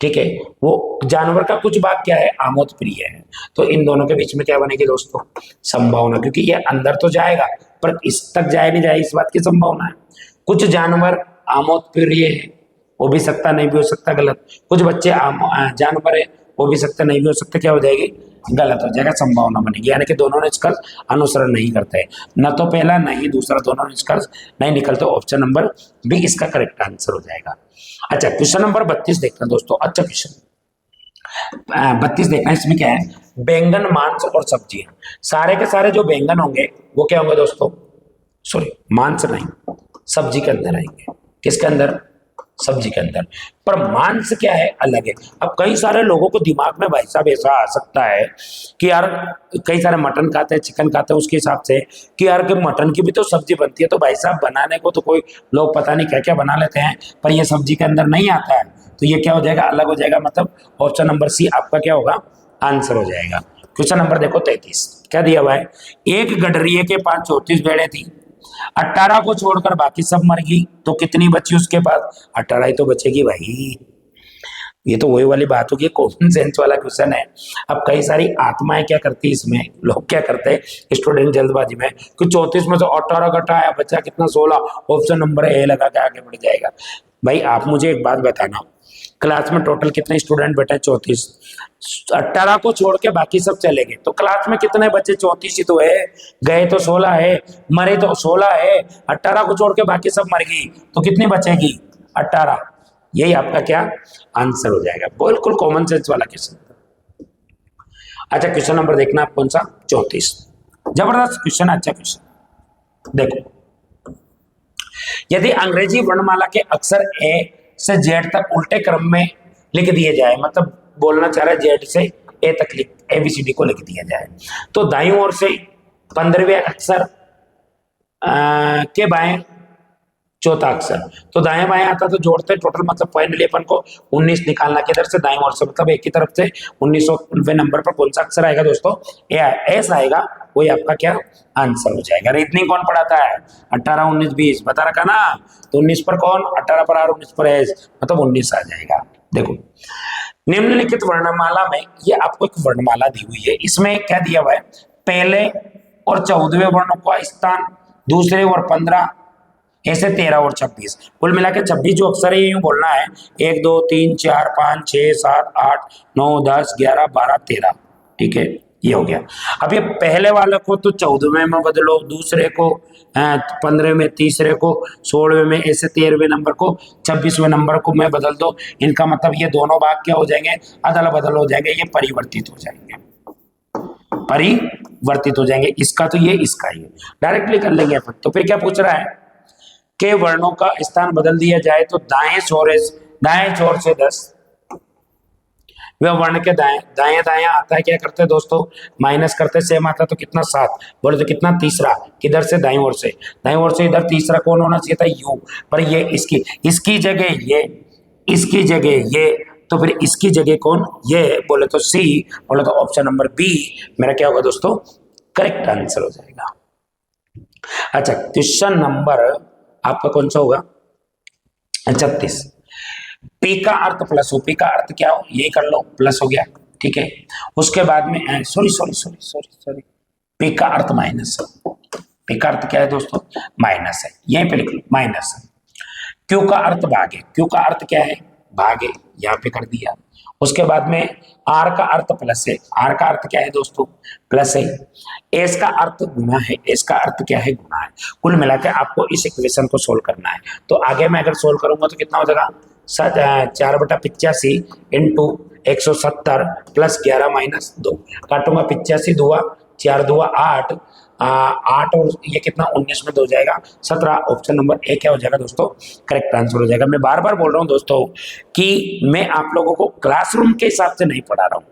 ठीक है, वो जानवर का कुछ भाग क्या है आमोद प्रिय है, तो इन दोनों के बीच में क्या बनेगी दोस्तों संभावना, क्योंकि ये अंदर तो जाएगा पर इस तक जाए नहीं जाए इस बात की संभावना है। कुछ जानवर आमोद प्रिय है, हो भी सकता नहीं भी हो सकता गलत। कुछ बच्चे जानवर है, हो भी सकता नहीं भी हो सकता, क्या हो जाएगी गलत हो जाएगा, संभावना बनेगी, यानी कि दोनों निष्कर्ष अनुसरण नहीं करते, न तो पहला न ही दूसरा, दोनों निष्कर्ष नहीं निकलते। ऑप्शन नंबर बी इसका करेक्ट आंसर हो जाएगा। अच्छा क्वेश्चन नंबर 32 देखना दोस्तों, अच्छा क्वेश्चन 32 देखना, इसमें क्या है बैंगन मांस और सब्जियां, सारे के सारे जो बैंगन होंगे वो क्या होंगे दोस्तों, सॉरी मांस नहीं सब्जी के अंदर आएंगे, किसके अंदर सब्जी के अंदर, पर मांस क्या है अलग है। अब कई सारे लोगों को दिमाग में भाई साहब ऐसा आ सकता है कि यार कई सारे मटन खाते हैं चिकन खाते हैं, उसके हिसाब से कि यार कि मटन की भी तो सब्जी बनती है, तो भाई साहब बनाने को तो कोई लोग पता नहीं क्या क्या बना लेते हैं, पर ये सब्जी के अंदर नहीं आता है, तो ये क्या हो जाएगा अलग हो जाएगा, मतलब ऑप्शन नंबर सी आपका क्या होगा आंसर हो जाएगा। क्वेश्चन नंबर देखो 33 क्या दिया हुआ है, एक गडरिये के पास 34 भेड़ें थी, 18 को छोड़कर बाकी सब मर गई, तो कितनी बची उसके पास, 18 ही तो बचेगी भाई। ये तो वही वाली बात होगी, कॉमन सेंस वाला क्वेश्चन है। अब कई सारी आत्माएं क्या करती है इसमें, लोग क्या करते हैं स्टूडेंट जल्दबाजी में कि 34 में से 18 घटाया बचा कितना 16, ऑप्शन नंबर ए लगा के आगे बढ़ जाएगा। भाई आप मुझे एक बात बताना, क्लास में टोटल कितने स्टूडेंट बैठे 34, 18 को छोड़ के बाकी सब चले गए, तो क्लास में कितने बच्चे 34 ही तो है, गए तो 16 है, मरे तो 16 है, 18 को छोड़ के बाकी सब मर गई तो कितनी बचेगी 18, यही आपका क्या आंसर हो जाएगा, बिल्कुल कॉमन सेंस वाला क्वेश्चन। अच्छा क्वेश्चन नंबर देखना आप कौन सा 34, जबरदस्त क्वेश्चन, अच्छा क्वेश्चन देखो, यदि अंग्रेजी वर्णमाला के अक्षर ए से जेड तक उल्टे क्रम में लिख दिए जाए, मतलब बोलना चाह रहा है जेड से ए तक लिख एबीसीडी को लिख दिया जाए, तो दाईं ओर से 15वें अक्षर के बाएं चौथा अक्षर, तो दाएं बाएं आता तो जोड़ते टोटल, मतलब फाइनली अपन को 19 निकालना, किधर से दाईं ओर से, मतलब एक की तरफ से 19वें नंबर पर कौन सा अक्षर आएगा दोस्तों एस आएगा, वही आपका क्या आंसर हो जाएगा। रीजनिंग कौन पढ़ाता है 18 19 20 बता रखा ना, तो 19 पर कौन 18 पर आर 19 पर एस, मतलब 19 आ जाएगा। देखो निम्नलिखित वर्णमाला में ये आपको एक वर्णमाला दी हुई है, इसमें क्या दिया हुआ है पहले और 14वें वर्णों का स्थान, दूसरे और 15 ऐसे 13 और 26, कुल मिला के 26 जो अक्षर है यूं बोलना है 1 2 3 4 5 6 7 8 9 10 11 12 13। ठीक है, ये हो गया। अब ये पहले वाले को तो 14वें में बदलो, दूसरे को 15वें में, तीसरे को 16वें में, ऐसे 13वें नंबर को 26वें नंबर को मैं बदल दो। इनका मतलब ये दोनों भाग क्या हो जाएंगे, अदला बदल हो जाएंगे, ये परिवर्तित हो जाएंगे, परिवर्तित हो जाएंगे। इसका तो ये, इसका ये डायरेक्टली कर लेंगे अपन। तो फिर क्या पूछ रहा है कि वर्णों का स्थान बदल दिया जाए तो दाएं छोर से 10, वह वर्ण के दाएं दाएं दाएं आता है, क्या करते हैं दोस्तों, माइनस करते, सेम आता तो कितना 7, बोले तो कितना तीसरा, किधर से, दाईं ओर से, दाईं ओर से इधर तीसरा कौन होना चाहिए था, यू, पर ये इसकी जगह ये, इसकी जगह ये, तो फिर इसकी जगह कौन, ये, बोले तो सी, बोले तो ऑप्शन नंबर बी मेरा क्या होगा दोस्तों, करेक्ट आंसर हो जाएगा। अच्छा, क्वेश्चन नंबर आपका कौन सा होगा, 36। पी का अर्थ प्लस हो, पी का अर्थ क्या हो, ये कर लो, प्लस हो गया। ठीक है, उसके बाद में सॉरी पी का अर्थ माइनस है, पी का अर्थ क्या है दोस्तों, माइनस है, यहीं पे लिख लो माइनस है। क्यू का अर्थ भाग है, क्यू का अर्थ क्या है, भाग है, यहाँ पे कर दिया। उसके बाद में आर का अर्थ प्लस है, आर का अर्थ क्या है दोस्तों, प्लस है। एस का अर्थ गुना है, एस का अर्थ क्या है, गुना है। कुल मिलाकर आपको इस इक्वेशन को सोल्व करना है। तो आगे मैं अगर सोल्व करूंगा तो कितना हो जाएगा, 4/85 इंटू 170 प्लस 11 माइनस 2, काटूंगा 85 दुआ 4 दुआ 8, 8 और ये कितना 19 में 2 जाएगा 17, ऑप्शन नंबर ए क्या हो जाएगा दोस्तों, करेक्ट आंसर हो जाएगा। मैं बार बार बोल रहा हूं दोस्तों कि मैं आप लोगों को क्लासरूम के हिसाब से नहीं पढ़ा रहा हूं,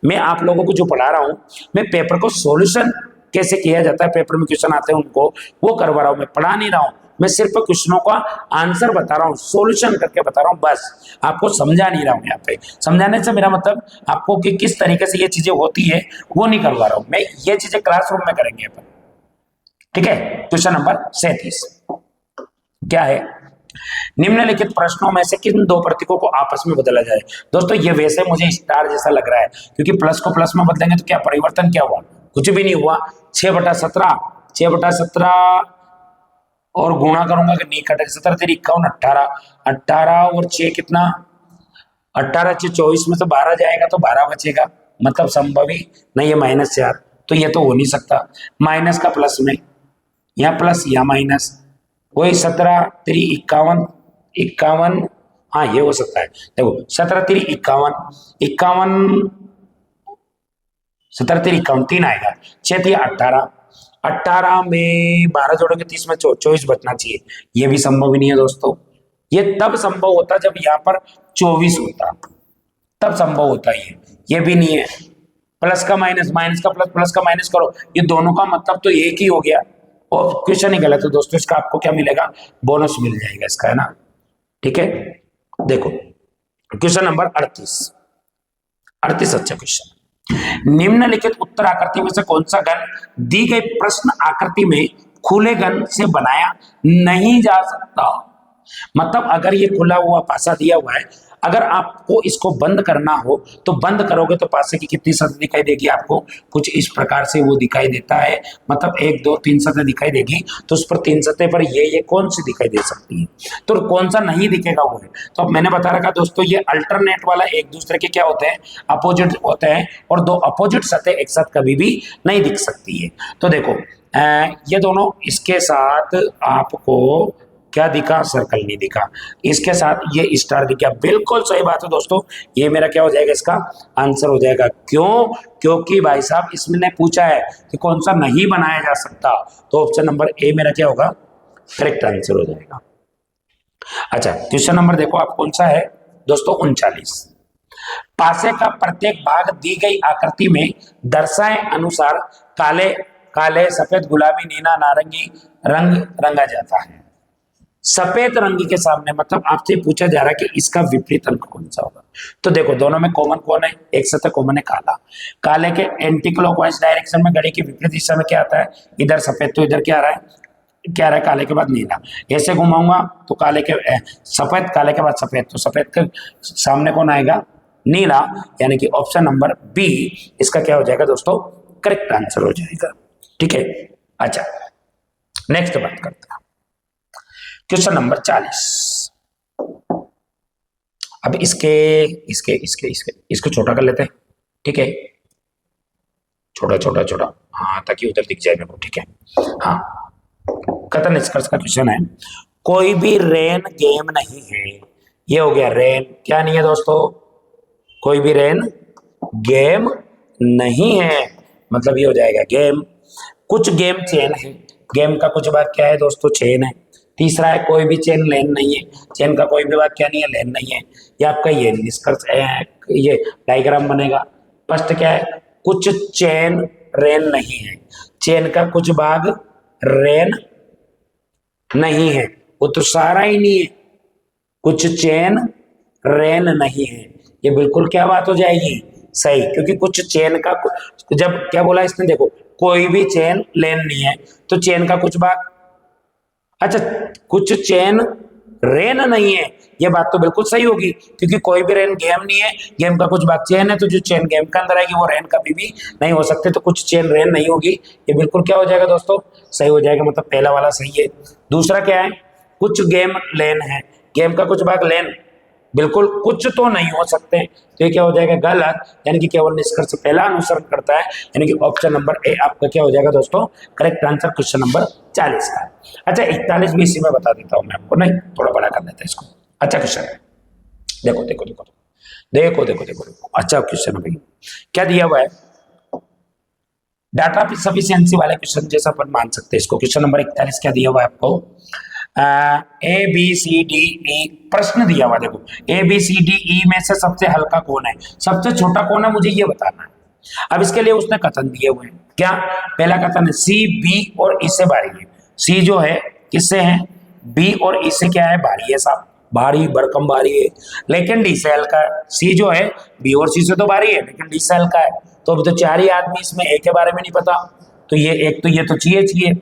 मैं आप लोगों को जो पढ़ा रहा हूं, मैं पेपर को सॉल्यूशन कैसे किया जाता है, पेपर में क्वेश्चन आते हैं उनको वो करवा रहा हूं, मैं पढ़ा नहीं रहा हूं, मैं सिर्फ क्वेश्चनों का आंसर बता रहा हूँ, सॉल्यूशन करके बता रहा हूँ, बस आपको समझा नहीं रहा हूँ। यहाँ पे समझाने से मेरा मतलब आपको कि किस तरीके से ये चीजें होती है वो नहीं करवा रहा हूँ मैं, ये चीजें क्लासरूम में करेंगे अपन। ठीक है, क्वेश्चन नंबर 37 क्या है, निम्नलिखित प्रश्नों में से किन दो प्रतीकों को आपस में बदला जाए। दोस्तों ये वैसे मुझे स्टार जैसा लग रहा है, क्योंकि प्लस को प्लस में बदलेंगे तो क्या परिवर्तन क्या हुआ, कुछ भी नहीं हुआ। 6/17 और गुणा करूंगा कि नहीं कटेगा, 17 तेरी 51, 18 और 6 कितना, 18 6 24 में तो 12 जाएगा तो 12 बचेगा, मतलब संभव ही नहीं है, -4, तो ये तो हो नहीं सकता। माइनस का प्लस में, यहाँ प्लस यहाँ माइनस, वही 17 तेरी 51, हाँ ये हो सकता है। देखो 17 तेरी 51, 17 तेरी 51, 3 आएगा, 6 तेरी 18 में 12 जोड़ोगे 30 में 24 बचना चाहिए, ये भी संभव ही नहीं है दोस्तों। ये तब संभव होता जब यहाँ पर 24 होता, तब संभव होता ये भी नहीं है। प्लस का माइनस, माइनस का प्लस, प्लस का माइनस करो, ये दोनों का मतलब तो एक ही हो गया, और क्वेश्चन ही गलत है दोस्तों। इसका आपको क्या मिलेगा, बोनस मिल जाएगा इसका, है ना। ठीक है, देखो क्वेश्चन नंबर 38 अच्छा क्वेश्चन, निम्नलिखित उत्तर आकृति में से कौन सा घन दी गई प्रश्न आकृति में खुले घन से बनाया नहीं जा सकता। मतलब अगर ये खुला हुआ पासा दिया हुआ है, अगर आपको इसको बंद करना हो तो बंद करोगे तो पासे की कितनी सतह दिखाई देगी आपको, कुछ इस प्रकार से वो दिखाई देता है, मतलब 1 2 3 सतह दिखाई देगी, तो उस पर 3 सतह पर ये कौन सी दिखाई दे सकती है, तो कौन सा नहीं दिखेगा वो है। तो अब मैंने बता रखा दोस्तों, ये अल्टरनेट वाला एक दूसरे के क्या होते हैं, अपोजिट होते हैं, और दो अपोजिट सतह एक साथ कभी भी नहीं दिख सकती है। तो देखो ये दोनों, इसके साथ आपको क्या दिखा, सर्कल नहीं दिखा, इसके साथ ये स्टार दिखा, बिल्कुल सही बात है दोस्तों, ये मेरा क्या हो जाएगा, इसका आंसर हो जाएगा। क्यों, क्योंकि भाई साहब इसमें पूछा है कि कौन सा नहीं बनाया जा सकता, तो ऑप्शन नंबर ए मेरा क्या होगा, करेक्ट आंसर हो जाएगा। अच्छा, क्वेश्चन नंबर देखो आप कौन सा है दोस्तों, 39, पासे का प्रत्येक भाग दी गई आकृति में दर्शाए अनुसार काले सफेद गुलाबी नीला नारंगी रंग रंगा जाता है। सफेद रंग के सामने, मतलब आपसे पूछा जा रहा है कि इसका विपरीत अंक कौन सा होगा। तो देखो दोनों में कॉमन कौन है, एक सतह कॉमन है काला, काले के एंटी क्लॉकवाइज डायरेक्शन में घड़ी की विपरीत दिशा में क्या आता है, इधर सफेद, तो इधर क्या आ रहा है, काले के बाद नीला, ऐसे घुमाऊंगा तो काले के सफेद, काले के बाद सफेद, तो सफेद के सामने कौन आएगा, नीला, यानी कि ऑप्शन नंबर बी इसका क्या हो जाएगा दोस्तों, करेक्ट आंसर हो जाएगा। ठीक है, अच्छा नेक्स्ट बात करते हैं, क्वेश्चन नंबर 40। अब इसके इसके इसके इसके इसको छोटा कर लेते हैं, ठीक है, छोटा छोटा छोटा, हाँ, ताकि उधर दिख जाए मेरे को, ठीक है। हाँ, कथन निष्कर्ष का क्वेश्चन है, कोई भी रेन गेम नहीं है। ये हो गया रेन, क्या नहीं है दोस्तों, कोई भी रेन गेम नहीं है, मतलब ये हो जाएगा गेम। कुछ गेम चेन है, गेम का कुछ भाग क्या है दोस्तों, चेन है। तीसरा है कोई भी चेन लेन नहीं है, चेन का कोई भी भाग क्या नहीं है, लेन नहीं है। ये आपका ये निष्कर्ष है, ये डायग्राम बनेगा। फर्स्ट क्या है, कुछ चेन रेन नहीं है, चेन का कुछ भाग रेन नहीं है, वो तो सारा ही नहीं है, कुछ चेन रेन नहीं है। ये बिल्कुल क्या बात हो जाएगी, सही, क्योंकि कुछ चेन का जब क्या बोला इसने, देखो कोई भी चेन लेन नहीं है, तो चेन का कुछ भाग, अच्छा कुछ चेन रेन नहीं है, ये बात तो बिल्कुल सही होगी, क्योंकि कोई भी रेन गेम नहीं है, गेम का कुछ भाग चेन है, तो जो चेन गेम के अंदर आएगी वो रेन कभी भी नहीं हो सकते, तो कुछ चेन रेन नहीं होगी। ये बिल्कुल क्या हो जाएगा दोस्तों, सही हो जाएगा, मतलब पहला वाला सही है। दूसरा क्या है, कुछ गेम लेन है, गेम का कुछ भाग लेन, बिल्कुल कुछ तो नहीं हो सकते, तो ये क्या हो जाएगा, गलत, यानी कि केवल निष्कर्ष पहला अनुसरण करता है, यानी कि ऑप्शन नंबर ए आपका क्या हो जाएगा दोस्तों, करेक्ट आंसर क्वेश्चन नंबर 40 का। अच्छा 41 भी इसी में बता देता हूं मैं आपको, नहीं थोड़ा बड़ा कर लेते हैं इसको। अच्छा क्वेश्चन है, देखो देखो देखो देखो देखो देखो देखो, अच्छा क्वेश्चन है भाई, क्या दिया हुआ है, डाटा सफिशिएंसी वाले क्वेश्चन जैसा अपन मान सकते हैं इसको। क्वेश्चन नंबर 41 क्या दिया हुआ है आपको, A B C D E प्रश्न दिया हुआ, देखो A B C D E में से सबसे हल्का कौन है, सबसे छोटा कौन है, मुझे ये बताना है। अब इसके लिए उसने कथन दिए हुए हैं, क्या, पहला कथन है सी बी और ई से भारी है। सी जो है किससे है, बी और ई से क्या है, भारी है साहब, भारी भरकम भारी है, लेकिन डी से हल्का है। सी जो है बी और सी से तो भारी है, लेकिन डी से हल्का है, तो अभी तो चार ही आदमी, इसमें ए के बारे में नहीं पता, तो ये एक तो ये तो चाहिए,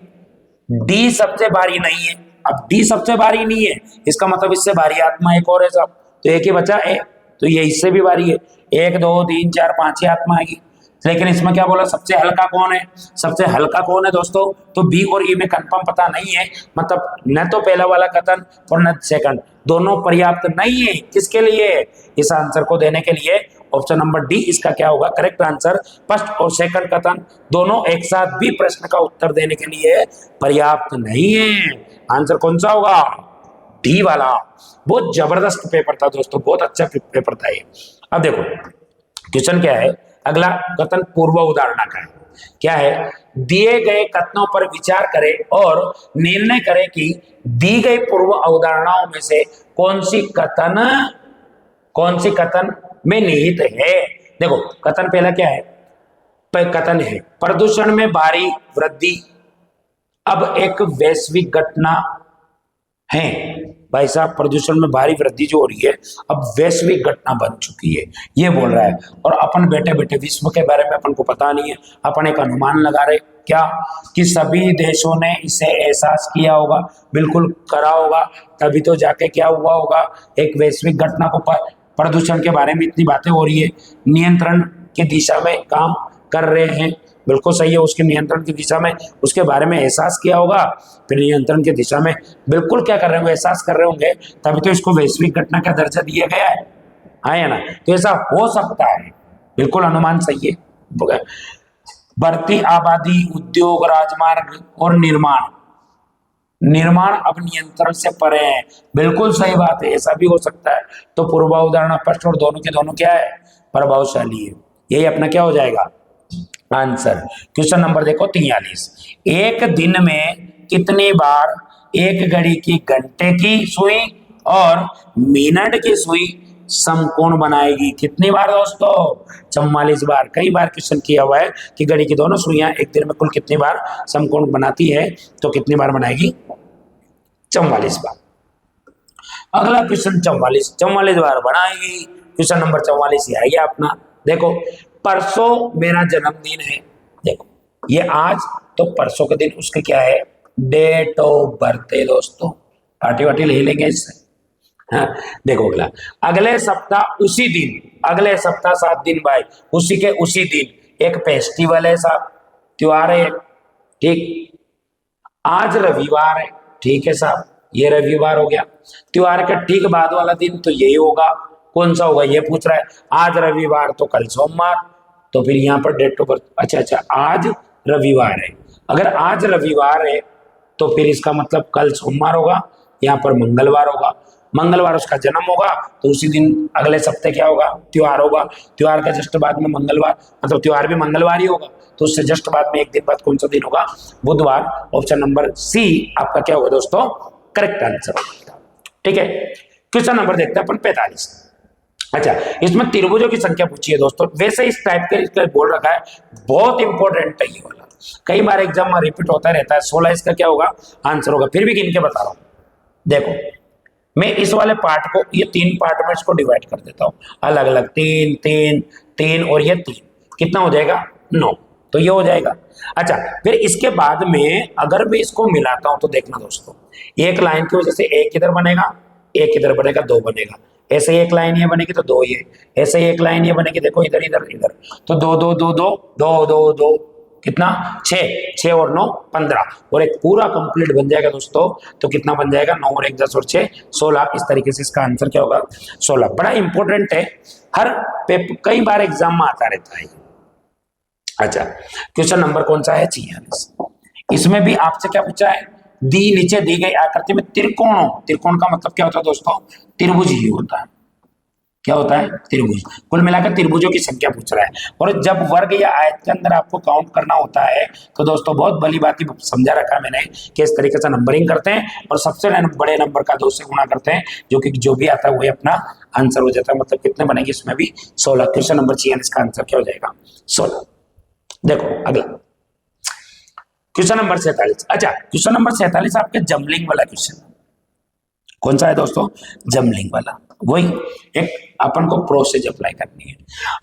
डी सबसे भारी नहीं है। अब डी सबसे भारी नहीं है, इसका मतलब इससे भारी आत्मा एक और है साहब, तो एक ही बचा ए, तो ये इससे भी भारी है, 1 2 3 4 5 ही आत्मा आएगी। लेकिन इसमें क्या बोला, सबसे हल्का कौन है, सबसे हल्का कौन है दोस्तों, तो बी और ई में कंफर्म पता नहीं है, मतलब न तो पहला वाला कथन और न सेकंड, दोनों पर्याप्त नहीं है किसके लिए, इस आंसर को देने के लिए। ऑप्शन नंबर डी इसका क्या होगा करेक्ट आंसर, फर्स्ट और सेकंड कथन दोनों एक साथ भी प्रश्न का उत्तर देने के लिए पर्याप्त नहीं है। आंसर कौन सा होगा, डी वाला। बहुत जबरदस्त पेपर था दोस्तों, बहुत अच्छा पेपर था ये। अब देखो क्वेश्चन क्या है, अगला कथन पूर्व उदाहरण का है, क्या है, दिए गए कथनों पर विचार करें और निर्णय करें कि दी गई पूर्व अवधारणाओं में से कौन सी कथन में निहित है। देखो कथन पहला क्या है, कथन है प्रदूषण में भारी वृद्धि अब एक वैश्विक घटना है। भाई साहब प्रदूषण में भारी वृद्धि जो हो रही है अब वैश्विक घटना बन चुकी है, ये बोल रहा है। और अपन बैठे बैठे विश्व के बारे में अपन को पता नहीं है, अपन एक अनुमान लगा रहे क्या, कि सभी देशों ने इसे एहसास किया होगा, बिल्कुल करा होगा, तभी तो जाके क्या हुआ होगा, एक वैश्विक घटना को, प्रदूषण के बारे में इतनी बातें हो रही है, नियंत्रण की दिशा में काम कर रहे हैं, बिल्कुल सही है, उसके नियंत्रण की दिशा में उसके बारे में एहसास किया होगा, फिर नियंत्रण की दिशा में बिल्कुल क्या कर रहे होंगे, एहसास कर रहे होंगे, तभी तो इसको वैश्विक घटना का दर्जा दिया गया है, हाँ ना, तो ऐसा हो सकता है, बिल्कुल अनुमान सही है। बढ़ती आबादी, उद्योग, राजमार्ग और निर्माण अब नियंत्रण से परे है, बिल्कुल सही बात है, ऐसा भी हो सकता है। तो पूर्वावधारणा स्पष्ट और दोनों के दोनों क्या है, प्रभावशाली है, यही अपना क्या हो जाएगा आंसर। क्वेश्चन नंबर देखो 43, एक दिन में कितनी बार एक घड़ी की घंटे की सुई और मिनट की सुई समकोण बनाएगी, कितनी बार दोस्तों, 44 बार। कई बार क्वेश्चन किया हुआ है कि घड़ी की दोनों सुइयां एक दिन में कुल कितनी बार समकोण बनाती है, तो कितनी बार बनाएगी, 44 बार। अगला क्वेश्चन 44 बार बनाएगी। क्वेश्चन नंबर 44 ये आइए अपना, देखो परसों मेरा जन्मदिन है, देखो ये आज तो परसों के दिन उसके क्या है, डेट ऑफ बर्थडे दोस्तों, पार्टी वार्टी ले लेंगे इससे। हाँ, देखो अगले सप्ताह उसी दिन, अगले सप्ताह 7 दिन बाद उसी दिन एक फेस्टिवल है साहब, त्योहार है, ठीक, आज रविवार है, ठीक है साहब, ये रविवार हो गया। त्योहार का ठीक बाद वाला दिन तो यही होगा, कौन सा होगा ये पूछ रहा है। आज रविवार तो कल सोमवार, तो फिर यहाँ पर डेट ऑफ बर्थ, अच्छा आज रविवार है, अगर आज रविवार है तो फिर इसका मतलब कल सोमवार होगा, यहाँ पर मंगलवार होगा, मंगलवार उसका जन्म होगा, तो उसी दिन अगले सप्ताह क्या होगा, त्योहार होगा। त्योहार का जस्ट बाद में मंगलवार, मतलब त्योहार भी मंगलवार ही होगा, तो उससे जस्ट बाद में एक दिन बाद कौन सा दिन होगा, बुधवार। ऑप्शन नंबर सी आपका क्या होगा दोस्तों, करेक्ट आंसर होगा। ठीक है, क्वेश्चन नंबर देखते हैं अपन 45। अच्छा, इसमें त्रिभुजों की संख्या पूछी है दोस्तों, वैसे इस टाइप के इसका बोल रखा है, बहुत इंपॉर्टेंट है ये वाला, कई बार एग्जाम में रिपीट होता रहता है। 16 इसका क्या होगा आंसर होगा, फिर भी गिन के बता रहा हूं। देखो मैं इस वाले पार्ट को, ये 3 पार्ट में इसको डिवाइड कर देता हूं अलग अलग, 3 3 3 और ये 3, कितना हो जाएगा 9, तो ये हो जाएगा। अच्छा, फिर इसके बाद में अगर मैं इसको मिलाता हूं तो देखना दोस्तों, एक लाइन की वजह से एक इधर बनेगा, एक इधर बनेगा, 2 बनेगा, ऐसे एक लाइन ये बनेगी तो 2 ये, ऐसे एक लाइन ये बनेगी, देखो इधर इधर इधर, तो 2 2 2 2 2 2 2 कितना 6, 6 और 9 15, और एक पूरा कंप्लीट बन जाएगा दोस्तों। तो कितना बन जाएगा, 9 और 1 10 और 6 16। इस तरीके से इसका आंसर क्या होगा 16। बड़ा इंपॉर्टेंट है, हर पेपर कई बार एग्जाम में आता रहता है। अच्छा, क्वेश्चन नंबर कौन सा है 46। इसमें भी आपसे क्या पूछा है, नीचे दी गई आकृति में त्रिकोण, त्रिकोण का मतलब क्या होता है दोस्तों, त्रिभुज ही होता है। क्या होता है, त्रिभुज। कुल मिलाकर त्रिभुजों की संख्या पूछ रहा है, और जब वर्ग या आयत के अंदर आपको काउंट करना होता है तो दोस्तों बहुत भली बात ही समझा रखा है मैंने कि इस तरीके से नंबरिंग करते हैं और सबसे बड़े नंबर का 2 से गुणा करते हैं, जो भी आता है वही अपना आंसर हो जाता है। मतलब कितने बनेगी इसमें भी 16। क्वेश्चन नंबर 46 का आंसर क्या हो जाएगा 16। देखो अगला क्वेश्चन नंबर 47। अच्छा, क्वेश्चन नंबर 47 आपके जमलिंग वाला क्वेश्चन, कौन सा है दोस्तों, जमलिंग वाला। वही एक अपन को प्रोसेस अप्लाई करनी है।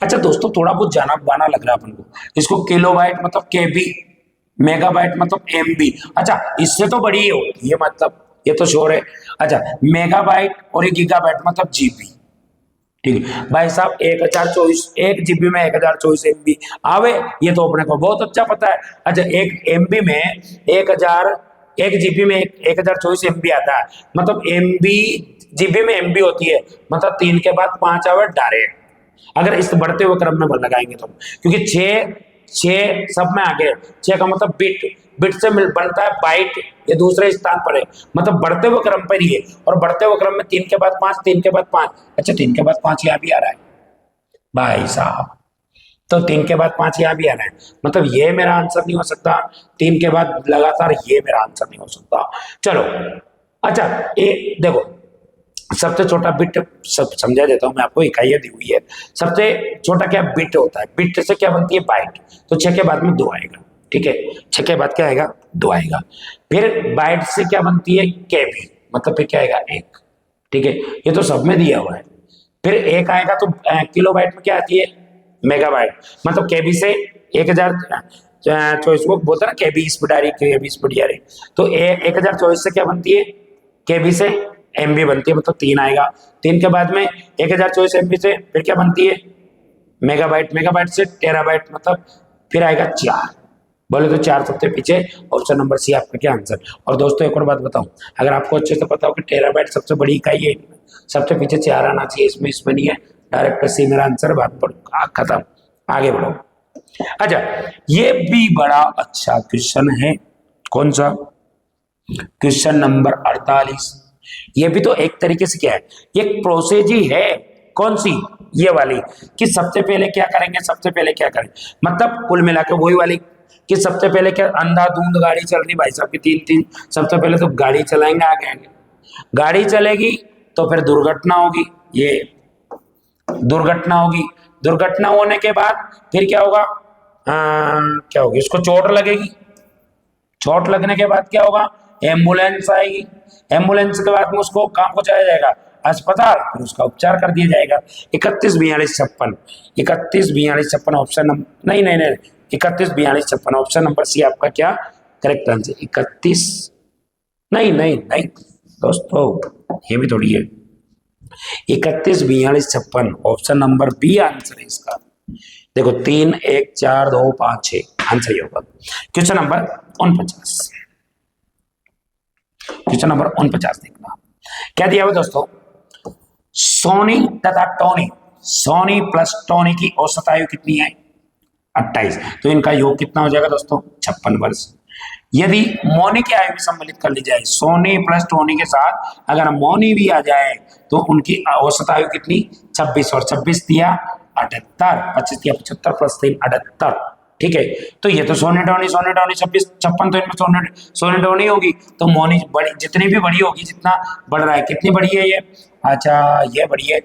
अच्छा दोस्तों, थोड़ा बहुत जाना बाना लग रहा है अपन को, इसको किलोबाइट मतलब केबी, मेगाबाइट मतलब एमबी। अच्छा, इससे तो बड़ी हो ये, मतलब ये तो श्योर है। अच्छा, मेगाबाइट और गीगाबाइट मतलब जीबी। ठीक है भाई साहब, 1024 एक जीबी में 1024 एमबी आवे, ये तो अपने को बहुत अच्छा पता है। अच्छा, एक एमबी में 1 जीबी में 1024 एमबी आता है, मतलब एमबी जीबी में एमबी होती है, मतलब 3 के बाद 5 आवे डायरेक्ट, अगर इस बढ़ते हुए क्रम में लगाएंगे तो, क्योंकि 6 सब में आ गए, 6 का मतलब बिट, बिट से बनता है बाइट, ये दूसरे स्थान पर है, मतलब बढ़ते हुए क्रम पर ही है, और बढ़ते हुए क्रम में 3 के बाद 5, 3 के बाद 5। अच्छा, 3 के बाद 5 यहाँ भी आ रहा है भाई साहब, तो 3 के बाद 5 यहाँ भी आ रहा है, मतलब ये मेरा आंसर नहीं हो सकता, 3 के बाद लगातार ये मेरा आंसर नहीं हो सकता। चलो अच्छा, ये देखो सबसे छोटा बिट सब समझा देता हूं मैं आपको, इकाइयां दी हुई है। सबसे छोटा क्या बिट होता है, बिट से क्या बनती है बाइट, तो 6 के बाद में 2 आएगा। ठीक है, 6 के बाद क्या आएगा 2 आएगा। फिर बाइट से क्या बनती है केबी, मतलब फिर क्या आएगा 1। ठीक है, ये तो सब में दिया हुआ है। फिर 1 आएगा तो किलो बाइट में क्या आती है मेगाबाइट, मतलब केबी से 1024 को बोलते ना केबी स्पीड आ रही, केबी स्पीड आ रही, तो 1024 से क्या बनती है केबी से एमबी बनती है, मतलब 3 आएगा। 3 के बाद में 1024 एमबी से फिर क्या बनती है मेगाबाइट, मेगाबाइट से टेराबाइट, मतलब फिर आएगा 4। बोले तो 4 सबसे पीछे, ऑप्शन नंबर सी आपका क्या आंसर। और दोस्तों एक और बात बताऊं, अगर आपको अच्छे से पता हो कि टेराबाइट सबसे बड़ी इकाई है, सबसे पीछे 4 आना चाहिए, इसमें नहीं है, डायरेक्ट सी मेरा आंसर, बात पढ़ो खत्म, आगे बढ़ो। अच्छा, ये भी बड़ा अच्छा क्वेश्चन है, कौन सा, क्वेश्चन नंबर 48। ये भी तो एक तरीके से क्या है, एक प्रोसेस ही है, कौन सी, ये वाली, कि सबसे पहले क्या करेंगे, सबसे पहले क्या करें, मतलब कुल मिलाकर वही वाली कि सबसे पहले क्या, अंधाधुंध गाड़ी चल रही भाई साहब की 3-3, सबसे पहले तो गाड़ी चलाएंगे, आगे आगे गाड़ी चलेगी तो फिर दुर्घटना होगी, ये दुर्घटना होगी, दुर्घटना होने के बाद फिर क्या होगा, क्या होगी, उसको चोट लगेगी, चोट लगने के बाद क्या होगा, एम्बुलेंस आएगी, एम्बुलेंस के बाद में उसको कहाँ पहुंचाया जाएगा, अस्पताल, फिर उसका उपचार कर दिया जाएगा। 31 42 56, 31 42 56 ऑप्शन नंबर, नहीं नहीं नहीं 31 42 56 ऑप्शन नंबर सी आपका क्या करेक्ट आंसर। 31 नहीं नहीं नहीं दोस्तों, ये भी थोड़ी है, 31 42 56 ऑप्शन नंबर बी आंसर है इसका। देखो 3 1 4 2 5 6 आंसर ये होगा। Question number 49। क्वेश्चन नंबर 49 देखना, क्या दिया हुआ दोस्तों, सोनी तथा टोनी, सोनी प्लस टोनी की औसत आयु कितनी है, 28, तो इनका योग कितना हो जाएगा दोस्तों, 56 वर्ष। यदि मोनी की आयु भी सम्मिलित कर ली जाए, सोनी प्लस टोनी के साथ अगर मोनी भी आ जाए तो उनकी औसत आयु कितनी, 26, और 26 दिया 78, 25 दिया 75 प्लस 3 78, ठीक है। तो ये तो सोनी टोनी 26 56, तो इनमें सोनी टोनी होगी, तो मोनी बड़ी जितनी भी बड़ी होगी, जितना बढ़ रहा है, कितनी बड़ी है ये, अच्छा ये बड़ी है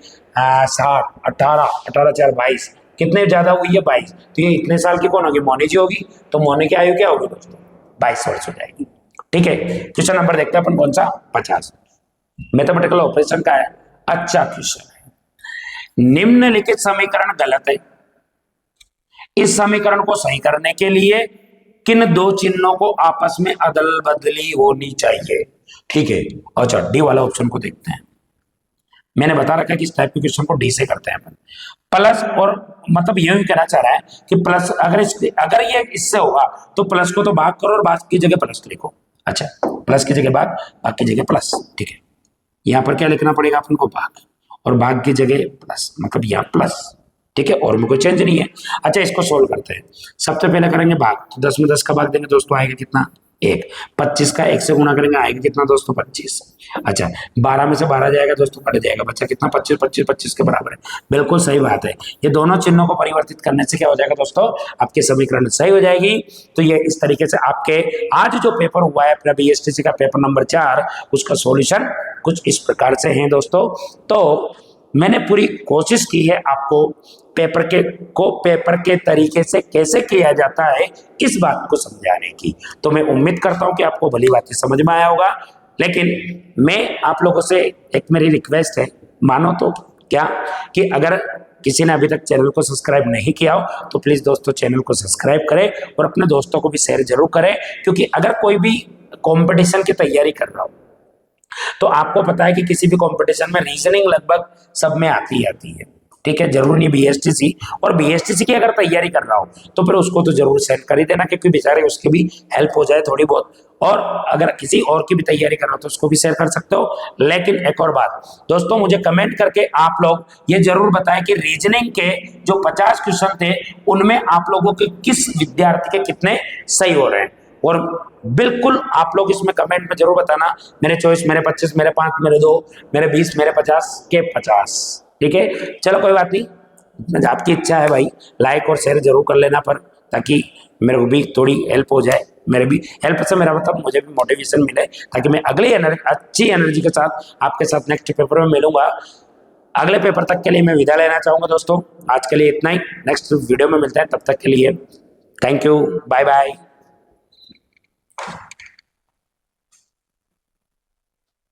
60, 18 18 4 22, कितने ज्यादा हुई है 22, तो ये इतने साल की कौन होगी, मोनी जी होगी, तो मोनी की आयु क्या होगी दोस्तों, 22 वर्ष हो जाएगी, ठीक है। क्वेश्चन नंबर देखते हैं अपन कौन सा, 50, मैथमेटिकल ऑपरेशन का है, अच्छा क्वेश्चन है। निम्नलिखित समीकरण गलत है, इस समीकरण को सही करने के लिए किन दो चिन्हों को आपस में अदल बदली होनी चाहिए, ठीक है। अच्छा डी वाला ऑप्शन को देखते हैं, मैंने बता रखा है कि इस टाइप के क्वेश्चन को डी से करते हैं अपन, प्लस और मतलब यही कहना चाह रहा है कि प्लस अगर ये इससे होगा तो प्लस को तो भाग करो और भाग की जगह प्लस लिखो, अच्छा प्लस की जगह भाग की जगह प्लस, ठीक है। यहाँ पर क्या लिखना पड़ेगा अपन को, भाग, और भाग की जगह प्लस, मतलब यहाँ प्लस, ठीक है, और में कोई चेंज नहीं है। अच्छा इसको सोल्व करते हैं, सबसे पहले करेंगे भाग, तो 10 में 10 का भाग देंगे दोस्तों, आएगा कितना 1, 25 का 1 से गुणा करेंगे आएगा कितना दोस्तों 25, अच्छा 12 में से 12 जाएगा दोस्तों, कट जाएगा, बच्चा कितना 25, 25 25 के बराबर है, बिल्कुल सही बात है। ये दोनों चिन्हों को परिवर्तित करने से क्या हो जाएगा दोस्तों, आपके समीकरण सही हो जाएगी। तो ये इस तरीके से आपके आज जो पेपर हुआ है अपना बीएसटीसी का पेपर नंबर 4, उसका सॉल्यूशन कुछ इस प्रकार से है दोस्तों। तो मैंने पूरी कोशिश की है आपको पेपर के तरीके से कैसे किया जाता है इस बात को समझाने की, तो मैं उम्मीद करता हूं कि आपको भली बात समझ में आया होगा। लेकिन मैं आप लोगों से एक मेरी रिक्वेस्ट है, मानो तो क्या कि अगर किसी ने अभी तक चैनल को सब्सक्राइब नहीं किया हो तो प्लीज दोस्तों चैनल को सब्सक्राइब करें और अपने दोस्तों को भी शेयर जरूर करें, क्योंकि अगर कोई भी कंपटीशन की तैयारी कर रहा हो तो आपको पता है कि किसी भी कंपटीशन में रीजनिंग लगभग सब में आती है, ठीक है, जरूर नहीं बीएसटीसी, और बीएसटीसी की अगर तैयारी कर रहा हो तो फिर उसको तो जरूर सेंड कर ही देना, क्योंकि बेचारे उसकी भी हेल्प हो जाए थोड़ी बहुत, और अगर किसी और की भी तैयारी कर रहा हो तो उसको भी शेयर कर सकते हो। लेकिन एक और बात दोस्तों, मुझे कमेंट करके आप लोग ये जरूर बताएं कि रीजनिंग के जो 50 क्वेश्चन थे उनमें आप लोगों के किस विद्यार्थी के कितने सही हो रहे हैं, और बिल्कुल आप लोग इसमें कमेंट में जरूर बताना, मेरे 24, मेरे 25, मेरे 5, मेरे 2, मेरे 20, मेरे 50 के 50, ठीक है। चलो कोई बात नहीं, आपकी इच्छा है भाई, लाइक और शेयर जरूर कर लेना, पर ताकि मेरे को भी थोड़ी हेल्प हो जाए, मेरे भी हेल्प से मेरा मतलब मुझे भी मोटिवेशन मिले, ताकि मैं अगली अच्छी एनर्जी के साथ आपके साथ नेक्स्ट पेपर में मिलूंगा। अगले पेपर तक के लिए मैं विदा लेना चाहूंगा दोस्तों, आज के लिए इतना ही, नेक्स्ट वीडियो में मिलता है, तब तक के लिए थैंक यू, बाय बाय।